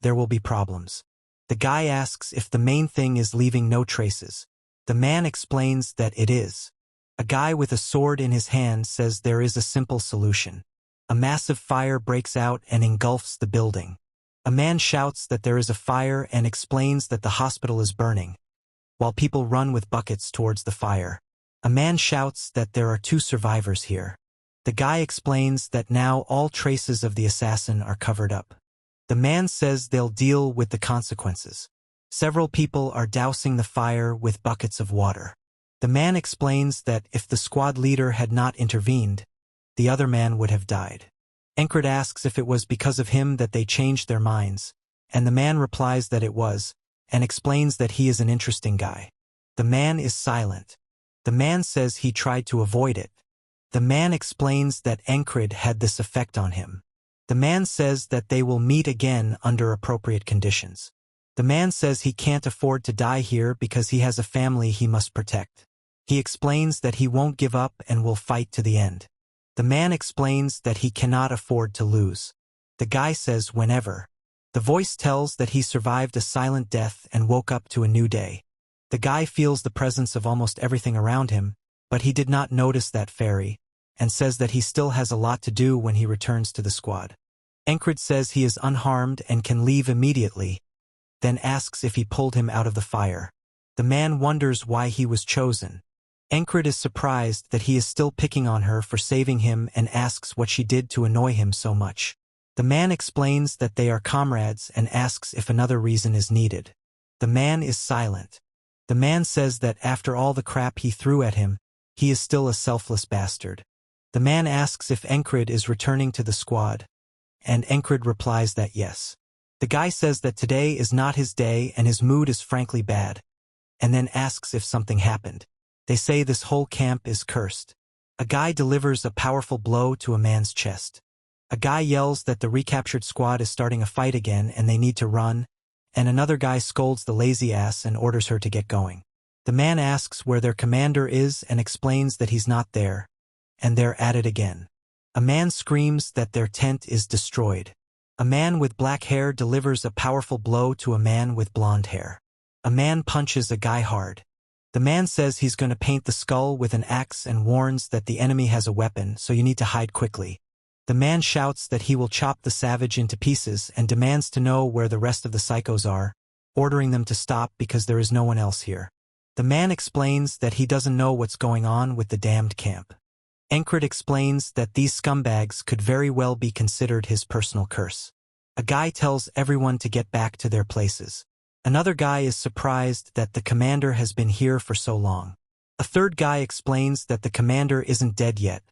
there will be problems. The guy asks if the main thing is leaving no traces. The man explains that it is. A guy with a sword in his hand says there is a simple solution. A massive fire breaks out and engulfs the building. A man shouts that there is a fire and explains that the hospital is burning, while people run with buckets towards the fire. A man shouts that there are 2 survivors here. The guy explains that now all traces of the assassin are covered up. The man says they'll deal with the consequences. Several people are dousing the fire with buckets of water. The man explains that if the squad leader had not intervened, the other man would have died. Encred asks if it was because of him that they changed their minds, and the man replies that it was, and explains that he is an interesting guy. The man is silent. The man says he tried to avoid it. The man explains that Encred had this effect on him. The man says that they will meet again under appropriate conditions. The man says he can't afford to die here because he has a family he must protect. He explains that he won't give up and will fight to the end. The man explains that he cannot afford to lose. The guy says whenever. The voice tells that he survived a silent death and woke up to a new day. The guy feels the presence of almost everything around him, but he did not notice that fairy, and says that he still has a lot to do when he returns to the squad. Encred says he is unharmed and can leave immediately, then asks if he pulled him out of the fire. The man wonders why he was chosen. Encred is surprised that he is still picking on her for saving him and asks what she did to annoy him so much. The man explains that they are comrades and asks if another reason is needed. The man is silent. The man says that after all the crap he threw at him, he is still a selfless bastard. The man asks if Encred is returning to the squad, and Encred replies that yes. The guy says that today is not his day and his mood is frankly bad, and then asks if something happened. They say this whole camp is cursed. A guy delivers a powerful blow to a man's chest. A guy yells that the recaptured squad is starting a fight again and they need to run, and another guy scolds the lazy ass and orders her to get going. The man asks where their commander is and explains that he's not there, and they're at it again. A man screams that their tent is destroyed. A man with black hair delivers a powerful blow to a man with blonde hair. A man punches a guy hard. The man says he's going to paint the skull with an axe and warns that the enemy has a weapon, so you need to hide quickly. The man shouts that he will chop the savage into pieces and demands to know where the rest of the psychos are, ordering them to stop because there is no one else here. The man explains that he doesn't know what's going on with the damned camp. Encred explains that these scumbags could very well be considered his personal curse. A guy tells everyone to get back to their places. Another guy is surprised that the commander has been here for so long. A third guy explains that the commander isn't dead yet,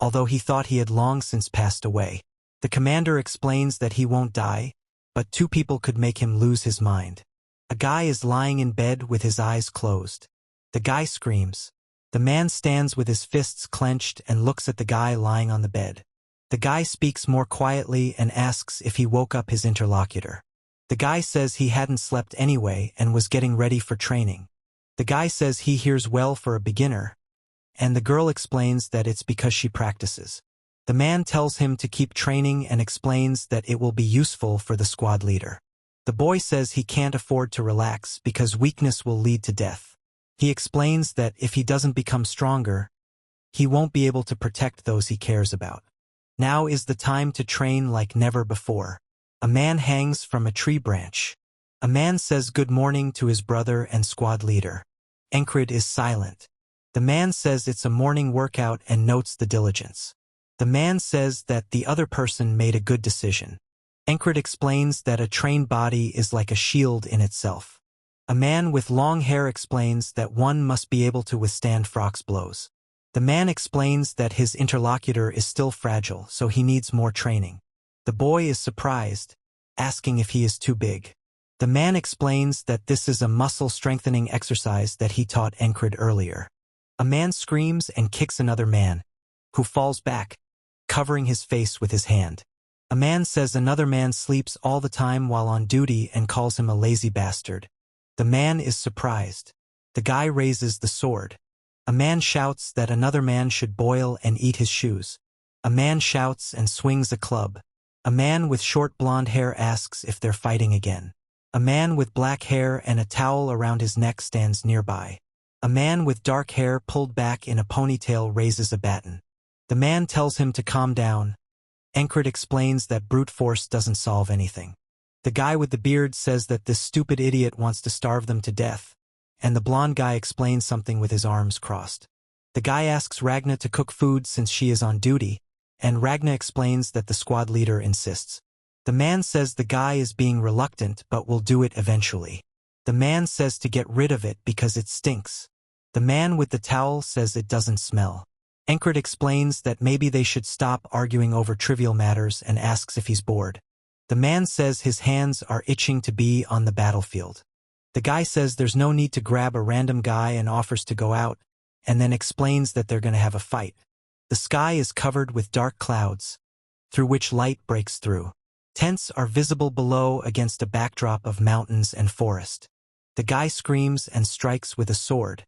although he thought he had long since passed away. The commander explains that he won't die, but 2 people could make him lose his mind. A guy is lying in bed with his eyes closed. The guy screams. The man stands with his fists clenched and looks at the guy lying on the bed. The guy speaks more quietly and asks if he woke up his interlocutor. The guy says he hadn't slept anyway and was getting ready for training. The guy says he hears well for a beginner, and the girl explains that it's because she practices. The man tells him to keep training and explains that it will be useful for the squad leader. The boy says he can't afford to relax because weakness will lead to death. He explains that if he doesn't become stronger, he won't be able to protect those he cares about. Now is the time to train like never before. A man hangs from a tree branch. A man says good morning to his brother and squad leader. Encrid is silent. The man says it's a morning workout and notes the diligence. The man says that the other person made a good decision. Encrid explains that a trained body is like a shield in itself. A man with long hair explains that one must be able to withstand Frock's blows. The man explains that his interlocutor is still fragile, so he needs more training. The boy is surprised, asking if he is too big. The man explains that this is a muscle-strengthening exercise that he taught Encrid earlier. A man screams and kicks another man, who falls back, covering his face with his hand. A man says another man sleeps all the time while on duty and calls him a lazy bastard. The man is surprised. The guy raises the sword. A man shouts that another man should boil and eat his shoes. A man shouts and swings a club. A man with short blonde hair asks if they're fighting again. A man with black hair and a towel around his neck stands nearby. A man with dark hair pulled back in a ponytail raises a baton. The man tells him to calm down. Encrid explains that brute force doesn't solve anything. The guy with the beard says that this stupid idiot wants to starve them to death, and the blonde guy explains something with his arms crossed. The guy asks Ragna to cook food since she is on duty, and Ragna explains that the squad leader insists. The man says the guy is being reluctant but will do it eventually. The man says to get rid of it because it stinks. The man with the towel says it doesn't smell. Encrid explains that maybe they should stop arguing over trivial matters and asks if he's bored. The man says his hands are itching to be on the battlefield. The guy says there's no need to grab a random guy and offers to go out, and then explains that they're going to have a fight. The sky is covered with dark clouds, through which light breaks through. Tents are visible below against a backdrop of mountains and forest. The guy screams and strikes with a sword.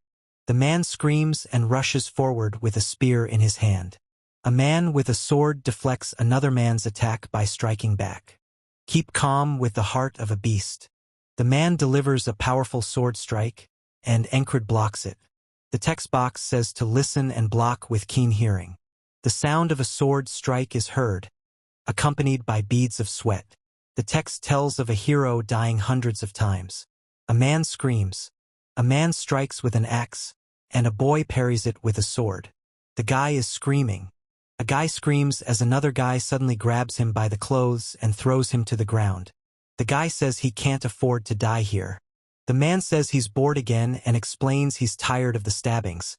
The man screams and rushes forward with a spear in his hand. A man with a sword deflects another man's attack by striking back. Keep calm with the heart of a beast. The man delivers a powerful sword strike, and Encrid blocks it. The text box says to listen and block with keen hearing. The sound of a sword strike is heard, accompanied by beads of sweat. The text tells of a hero dying hundreds of times. A man screams. A man strikes with an axe, and a boy parries it with a sword. The guy is screaming. A guy screams as another guy suddenly grabs him by the clothes and throws him to the ground. The guy says he can't afford to die here. The man says he's bored again and explains he's tired of the stabbings,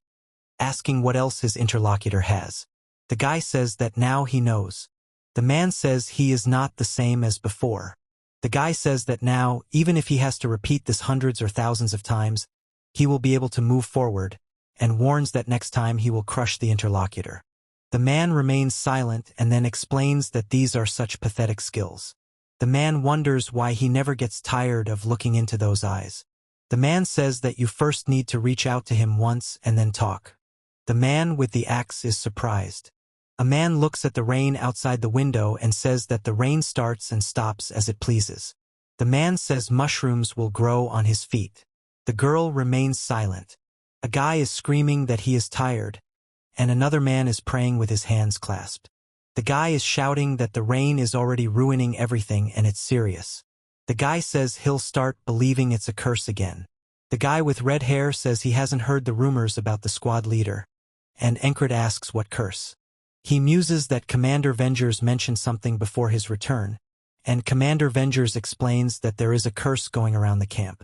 asking what else his interlocutor has. The guy says that now he knows. The man says he is not the same as before. The guy says that now, even if he has to repeat this hundreds or thousands of times, he will be able to move forward, and warns that next time he will crush the interlocutor. The man remains silent and then explains that these are such pathetic skills. The man wonders why he never gets tired of looking into those eyes. The man says that you first need to reach out to him once and then talk. The man with the axe is surprised. A man looks at the rain outside the window and says that the rain starts and stops as it pleases. The man says mushrooms will grow on his feet. The girl remains silent. A guy is screaming that he is tired, and another man is praying with his hands clasped. The guy is shouting that the rain is already ruining everything and it's serious. The guy says he'll start believing it's a curse again. The guy with red hair says he hasn't heard the rumors about the squad leader, and Encrid asks what curse. He muses that Commander Vengers mentioned something before his return, and Commander Vengers explains that there is a curse going around the camp.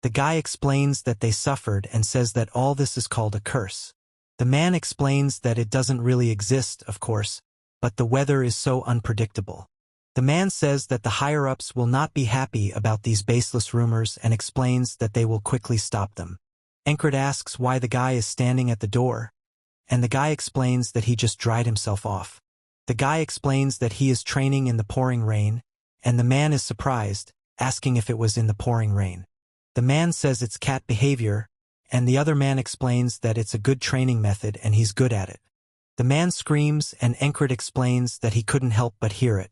The guy explains that they suffered and says that all this is called a curse. The man explains that it doesn't really exist, of course, but the weather is so unpredictable. The man says that the higher-ups will not be happy about these baseless rumors and explains that they will quickly stop them. Encrid asks why the guy is standing at the door, and the guy explains that he just dried himself off. The guy explains that he is training in the pouring rain, and the man is surprised, asking if it was in the pouring rain. The man says it's cat behavior, and the other man explains that it's a good training method and he's good at it. The man screams and Encred explains that he couldn't help but hear it.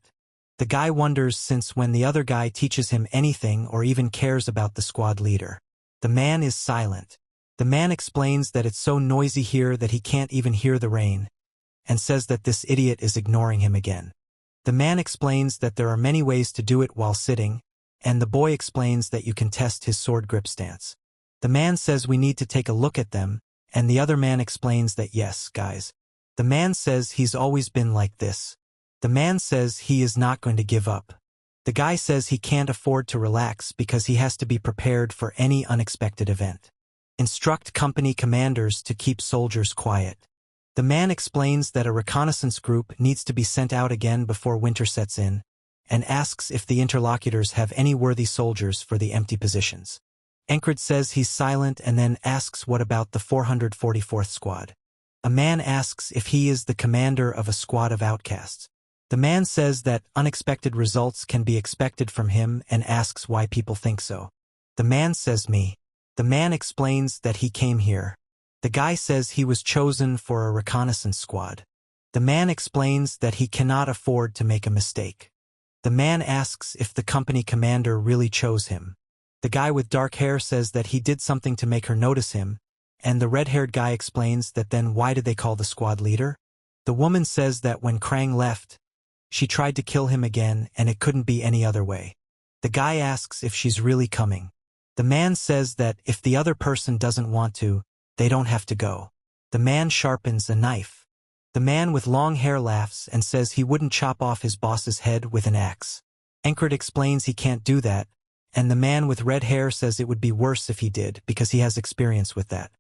The guy wonders since when the other guy teaches him anything or even cares about the squad leader. The man is silent. The man explains that it's so noisy here that he can't even hear the rain, and says that this idiot is ignoring him again. The man explains that there are many ways to do it while sitting, and the boy explains that you can test his sword grip stance. The man says we need to take a look at them, and the other man explains that yes, guys. The man says he's always been like this. The man says he is not going to give up. The guy says he can't afford to relax because he has to be prepared for any unexpected event. Instruct company commanders to keep soldiers quiet. The man explains that a reconnaissance group needs to be sent out again before winter sets in, and asks if the interlocutors have any worthy soldiers for the empty positions. Encred says he's silent and then asks what about the 444th squad. A man asks if he is the commander of a squad of outcasts. The man says that unexpected results can be expected from him and asks why people think so. The man says me. The man explains that he came here. The guy says he was chosen for a reconnaissance squad. The man explains that he cannot afford to make a mistake. The man asks if the company commander really chose him. The guy with dark hair says that he did something to make her notice him, and the red-haired guy explains that then why did they call the squad leader? The woman says that when Krang left, she tried to kill him again and it couldn't be any other way. The guy asks if she's really coming. The man says that if the other person doesn't want to, they don't have to go. The man sharpens a knife. The man with long hair laughs and says he wouldn't chop off his boss's head with an axe. Encred explains he can't do that, and the man with red hair says it would be worse if he did because he has experience with that.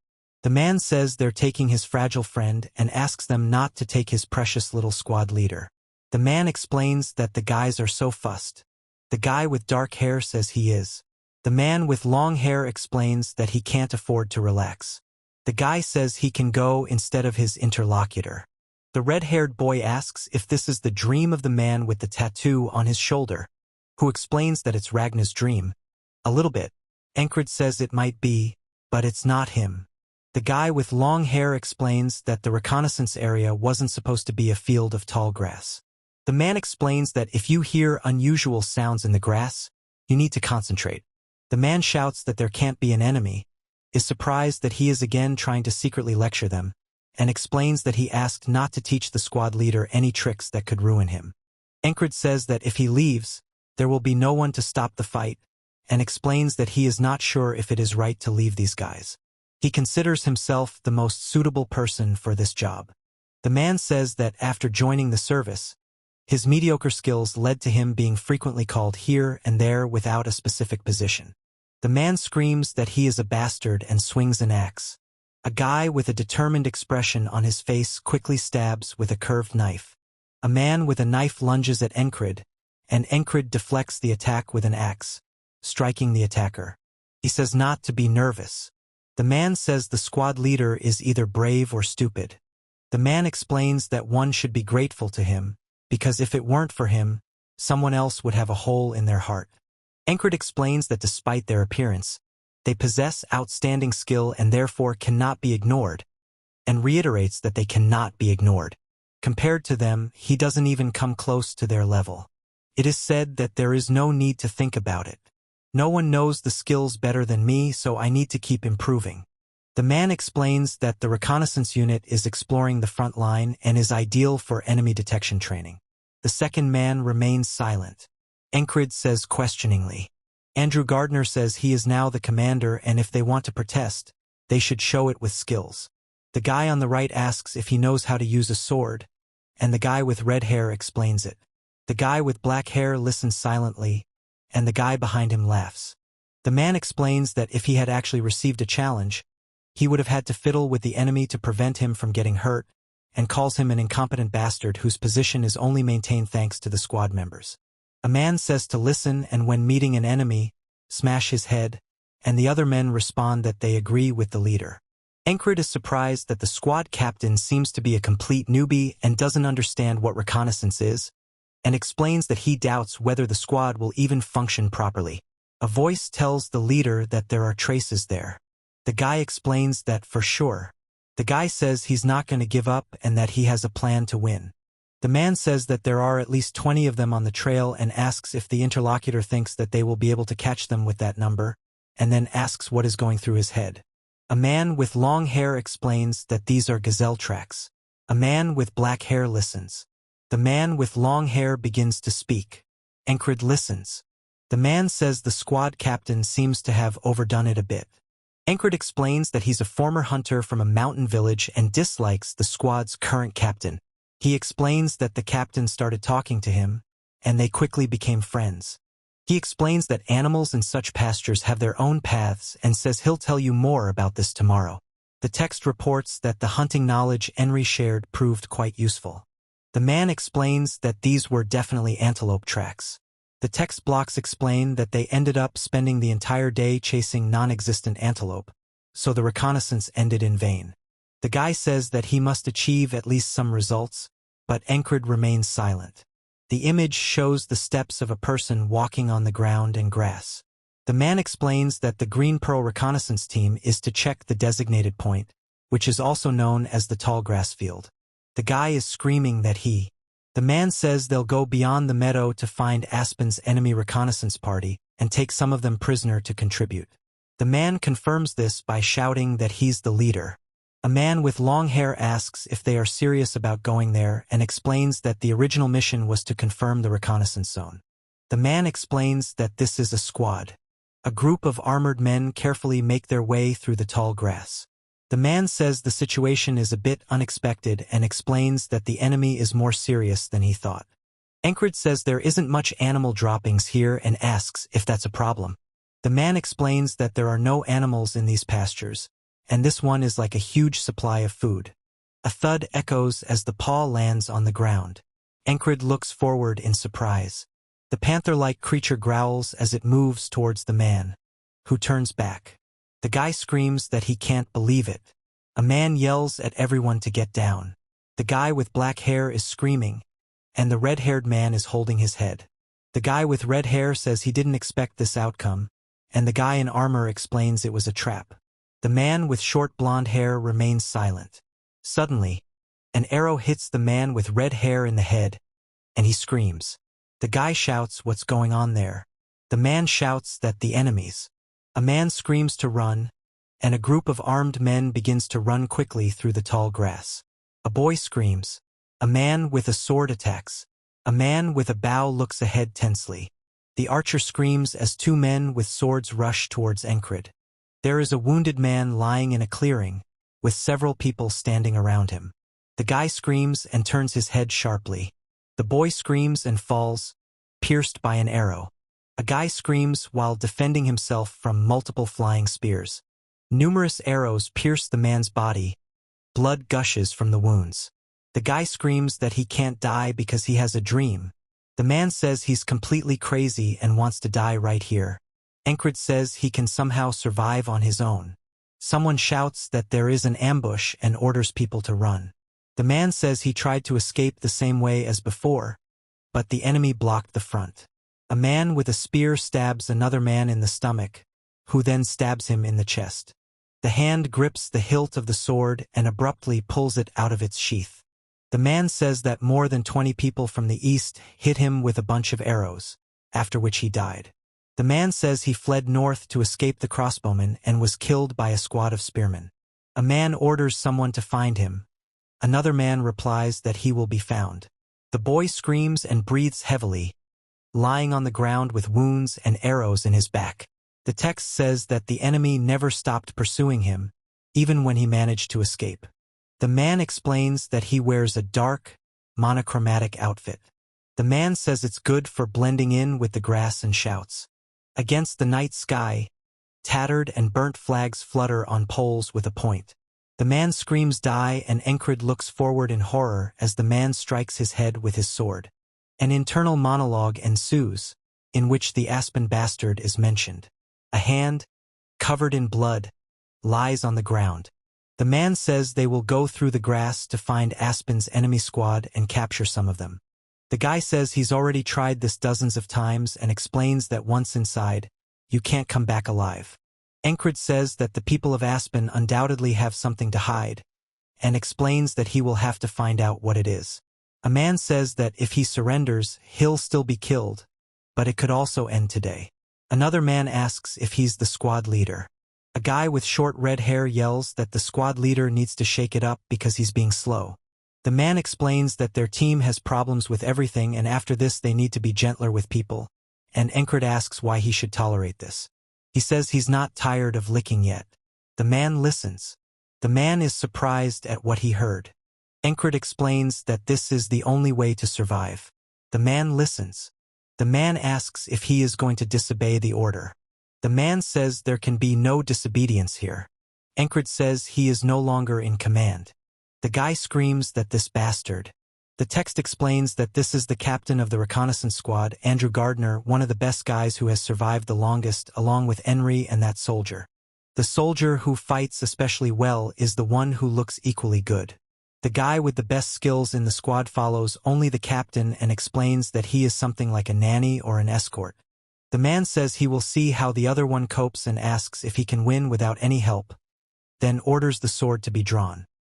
The man says they're taking his fragile friend and asks them not to take his precious little squad leader. The man explains that the guys are so fussed. The guy with dark hair says he is. The man with long hair explains that he can't afford to relax. The guy says he can go instead of his interlocutor. The red-haired boy asks if this is the dream of the man with the tattoo on his shoulder, who explains that it's Ragnar's dream. A little bit. Encred says it might be, but it's not him. The guy with long hair explains that the reconnaissance area wasn't supposed to be a field of tall grass. The man explains that if you hear unusual sounds in the grass, you need to concentrate. The man shouts that there can't be an enemy, is surprised that he is again trying to secretly lecture them, and explains that he asked not to teach the squad leader any tricks that could ruin him. Encred says that if he leaves, there will be no one to stop the fight, and explains that he is not sure if it is right to leave these guys. He considers himself the most suitable person for this job. The man says that after joining the service, his mediocre skills led to him being frequently called here and there without a specific position. The man screams that he is a bastard and swings an axe. A guy with a determined expression on his face quickly stabs with a curved knife. A man with a knife lunges at Encred, and Encred deflects the attack with an axe, striking the attacker. He says not to be nervous. The man says the squad leader is either brave or stupid. The man explains that one should be grateful to him, because if it weren't for him, someone else would have a hole in their heart. Encred explains that despite their appearance, they possess outstanding skill and therefore cannot be ignored, and reiterates that they cannot be ignored. Compared to them, he doesn't even come close to their level. It is said that there is no need to think about it. No one knows the skills better than me, so I need to keep improving. The man explains that the reconnaissance unit is exploring the front line and is ideal for enemy detection training. The second man remains silent. Encred says questioningly. Andrew Gardner says he is now the commander and if they want to protest, they should show it with skills. The guy on the right asks if he knows how to use a sword, and the guy with red hair explains it. The guy with black hair listens silently, and the guy behind him laughs. The man explains that if he had actually received a challenge, he would have had to fiddle with the enemy to prevent him from getting hurt, and calls him an incompetent bastard whose position is only maintained thanks to the squad members. A man says to listen and when meeting an enemy, smash his head, and the other men respond that they agree with the leader. Encred is surprised that the squad captain seems to be a complete newbie and doesn't understand what reconnaissance is, and explains that he doubts whether the squad will even function properly. A voice tells the leader that there are traces there. The guy explains that for sure. The guy says he's not going to give up and that he has a plan to win. The man says that there are at least 20 of them on the trail and asks if the interlocutor thinks that they will be able to catch them with that number, and then asks what is going through his head. A man with long hair explains that these are gazelle tracks. A man with black hair listens. The man with long hair begins to speak. Encrid listens. The man says the squad captain seems to have overdone it a bit. Encrid explains that he's a former hunter from a mountain village and dislikes the squad's current captain. He explains that the captain started talking to him, and they quickly became friends. He explains that animals in such pastures have their own paths and says he'll tell you more about this tomorrow. The text reports that the hunting knowledge Enri shared proved quite useful. The man explains that these were definitely antelope tracks. The text blocks explain that they ended up spending the entire day chasing non-existent antelope, so the reconnaissance ended in vain. The guy says that he must achieve at least some results, but Encrid remains silent. The image shows the steps of a person walking on the ground and grass. The man explains that the Green Pearl reconnaissance team is to check the designated point, which is also known as the tall grass field. The guy is screaming that The man says they'll go beyond the meadow to find Aspen's enemy reconnaissance party and take some of them prisoner to contribute. The man confirms this by shouting that he's the leader. A man with long hair asks if they are serious about going there and explains that the original mission was to confirm the reconnaissance zone. The man explains that this is a squad. A group of armored men carefully make their way through the tall grass. The man says the situation is a bit unexpected and explains that the enemy is more serious than he thought. Encrid says there isn't much animal droppings here and asks if that's a problem. The man explains that there are no animals in these pastures, and this one is like a huge supply of food. A thud echoes as the paw lands on the ground. Encrid looks forward in surprise. The panther-like creature growls as it moves towards the man, who turns back. The guy screams that he can't believe it. A man yells at everyone to get down. The guy with black hair is screaming, and the red-haired man is holding his head. The guy with red hair says he didn't expect this outcome, and the guy in armor explains it was a trap. The man with short blonde hair remains silent. Suddenly, an arrow hits the man with red hair in the head, and he screams. The guy shouts what's going on there. The man shouts that the enemies. A man screams to run, and a group of armed men begins to run quickly through the tall grass. A boy screams. A man with a sword attacks. A man with a bow looks ahead tensely. The archer screams as two men with swords rush towards Encrid. There is a wounded man lying in a clearing, with several people standing around him. The guy screams and turns his head sharply. The boy screams and falls, pierced by an arrow. A guy screams while defending himself from multiple flying spears. Numerous arrows pierce the man's body. Blood gushes from the wounds. The guy screams that he can't die because he has a dream. The man says he's completely crazy and wants to die right here. Encrid says he can somehow survive on his own. Someone shouts that there is an ambush and orders people to run. The man says he tried to escape the same way as before, but the enemy blocked the front. A man with a spear stabs another man in the stomach, who then stabs him in the chest. The hand grips the hilt of the sword and abruptly pulls it out of its sheath. The man says that more than 20 people from the east hit him with a bunch of arrows, after which he died. The man says he fled north to escape the crossbowmen and was killed by a squad of spearmen. A man orders someone to find him. Another man replies that he will be found. The boy screams and breathes heavily, lying on the ground with wounds and arrows in his back. The text says that the enemy never stopped pursuing him, even when he managed to escape. The man explains that he wears a dark, monochromatic outfit. The man says it's good for blending in with the grass and shouts. Against the night sky, tattered and burnt flags flutter on poles with a point. The man screams die and Encrid looks forward in horror as the man strikes his head with his sword. An internal monologue ensues, in which the Aspen bastard is mentioned. A hand, covered in blood, lies on the ground. The man says they will go through the grass to find Aspen's enemy squad and capture some of them. The guy says he's already tried this dozens of times and explains that once inside, you can't come back alive. Encrid says that the people of Aspen undoubtedly have something to hide, and explains that he will have to find out what it is. A man says that if he surrenders, he'll still be killed, but it could also end today. Another man asks if he's the squad leader. A guy with short red hair yells that the squad leader needs to shake it up because he's being slow. The man explains that their team has problems with everything and after this they need to be gentler with people, and Encred asks why he should tolerate this. He says he's not tired of licking yet. The man listens. The man is surprised at what he heard. Encred explains that this is the only way to survive. The man listens. The man asks if he is going to disobey the order. The man says there can be no disobedience here. Encred says he is no longer in command. The guy screams that this bastard. The text explains that this is the captain of the reconnaissance squad, Andrew Gardner, one of the best guys who has survived the longest, along with Henry and that soldier. The soldier who fights especially well is the one who looks equally good. The guy with the best skills in the squad follows only the captain and explains that he is something like a nanny or an escort. The man says he will see how the other one copes and asks if he can win without any help, then orders the sword to be drawn.